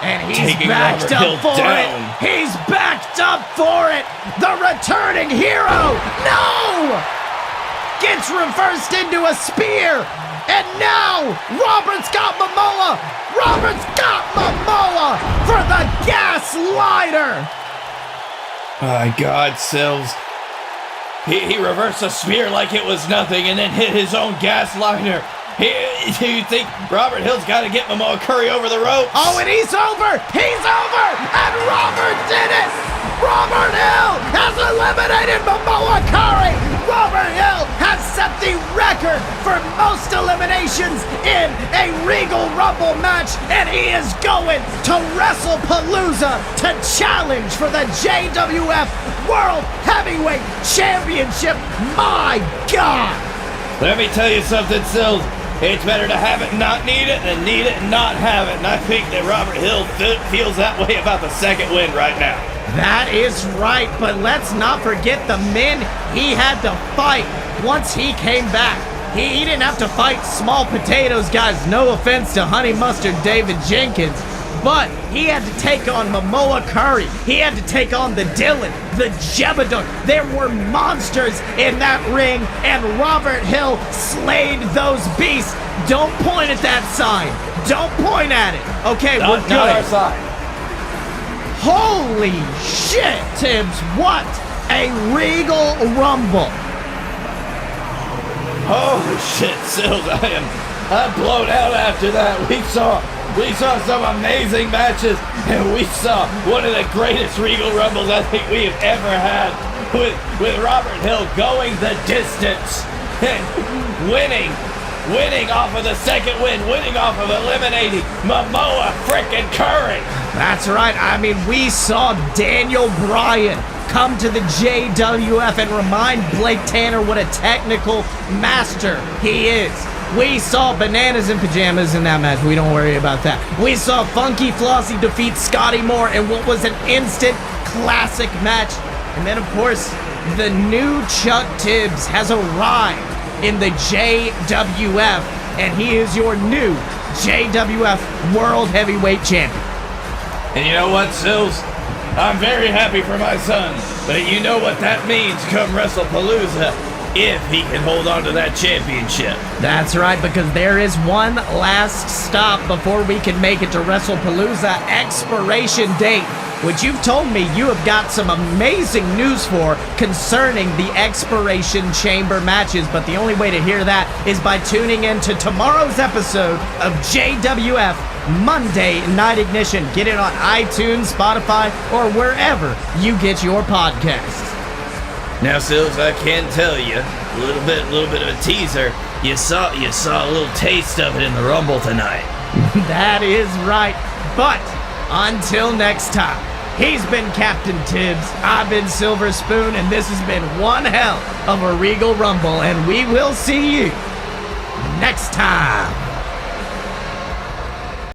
And he's taking backed Robert up Hill for down. it. He's backed up for it. The returning hero. No! Gets reversed into a spear. And now Robert's got Momoa. Robert's got Momoa for the gaslighter. My God, Sills. He reversed a spear like it was nothing and then hit his own gas liner. You think Robert Hill's got to get Momoa Curry over the ropes? Oh, and he's over! He's over! And Robert did it! Robert Hill has eliminated Momoa Curry! Robert Hill has set the record for most eliminations in a Regal Rumble match, and he is going to Wrestlepalooza to challenge for the JWF World Heavyweight Championship. My God! Let me tell you something, Sills. It's better to have it and not need it than need it and not have it. And I think that Robert Hill feels that way about the second win right now. That is right, but let's not forget the men he had to fight once he came back. He didn't have to fight small potatoes, guys. No offense to Honey Mustard David Jenkins. But he had to take on Momoa Curry. He had to take on the Dylan, the Jebedick. There were monsters in that ring, and Robert Hill slayed those beasts. Don't point at that sign. Don't point at it. Okay, we're good. Not our side. Holy shit, Tibbs. What a Regal Rumble. Holy shit, Sills. I'm blown out after that. We saw some amazing matches, and we saw one of the greatest Regal Rumbles I think we have ever had, with Robert Hill going the distance and winning off of the second win, winning off of eliminating Momoa frickin' Curry. That's right. I mean, we saw Daniel Bryan come to the JWF and remind Blake Tanner what a technical master he is. We saw Bananas and Pajamas in that match. We don't worry about that. We saw Funky Flossie defeat Scottye Moore in what was an instant classic match. And then, of course, the new Chuck Tibbs has arrived in the JWF, and he is your new JWF World Heavyweight Champion. And you know what, Sills? I'm very happy for my son, but you know what that means come Wrestlepalooza, if he can hold on to that championship. That's right, because there is one last stop before we can make it to Wrestlepalooza, expiration date, which you've told me you have got some amazing news for concerning the expiration chamber matches, but the only way to hear that is by tuning in to tomorrow's episode of JWF Monday Night Ignition. Get it on iTunes, Spotify, or wherever you get your podcasts. Now, Sills, I can tell you a little bit of a teaser. You saw a little taste of it in the Rumble tonight. That is right. But until next time, he's been Captain Tibbs, I've been Silver Spoon, and this has been one hell of a Regal Rumble, and we will see you next time.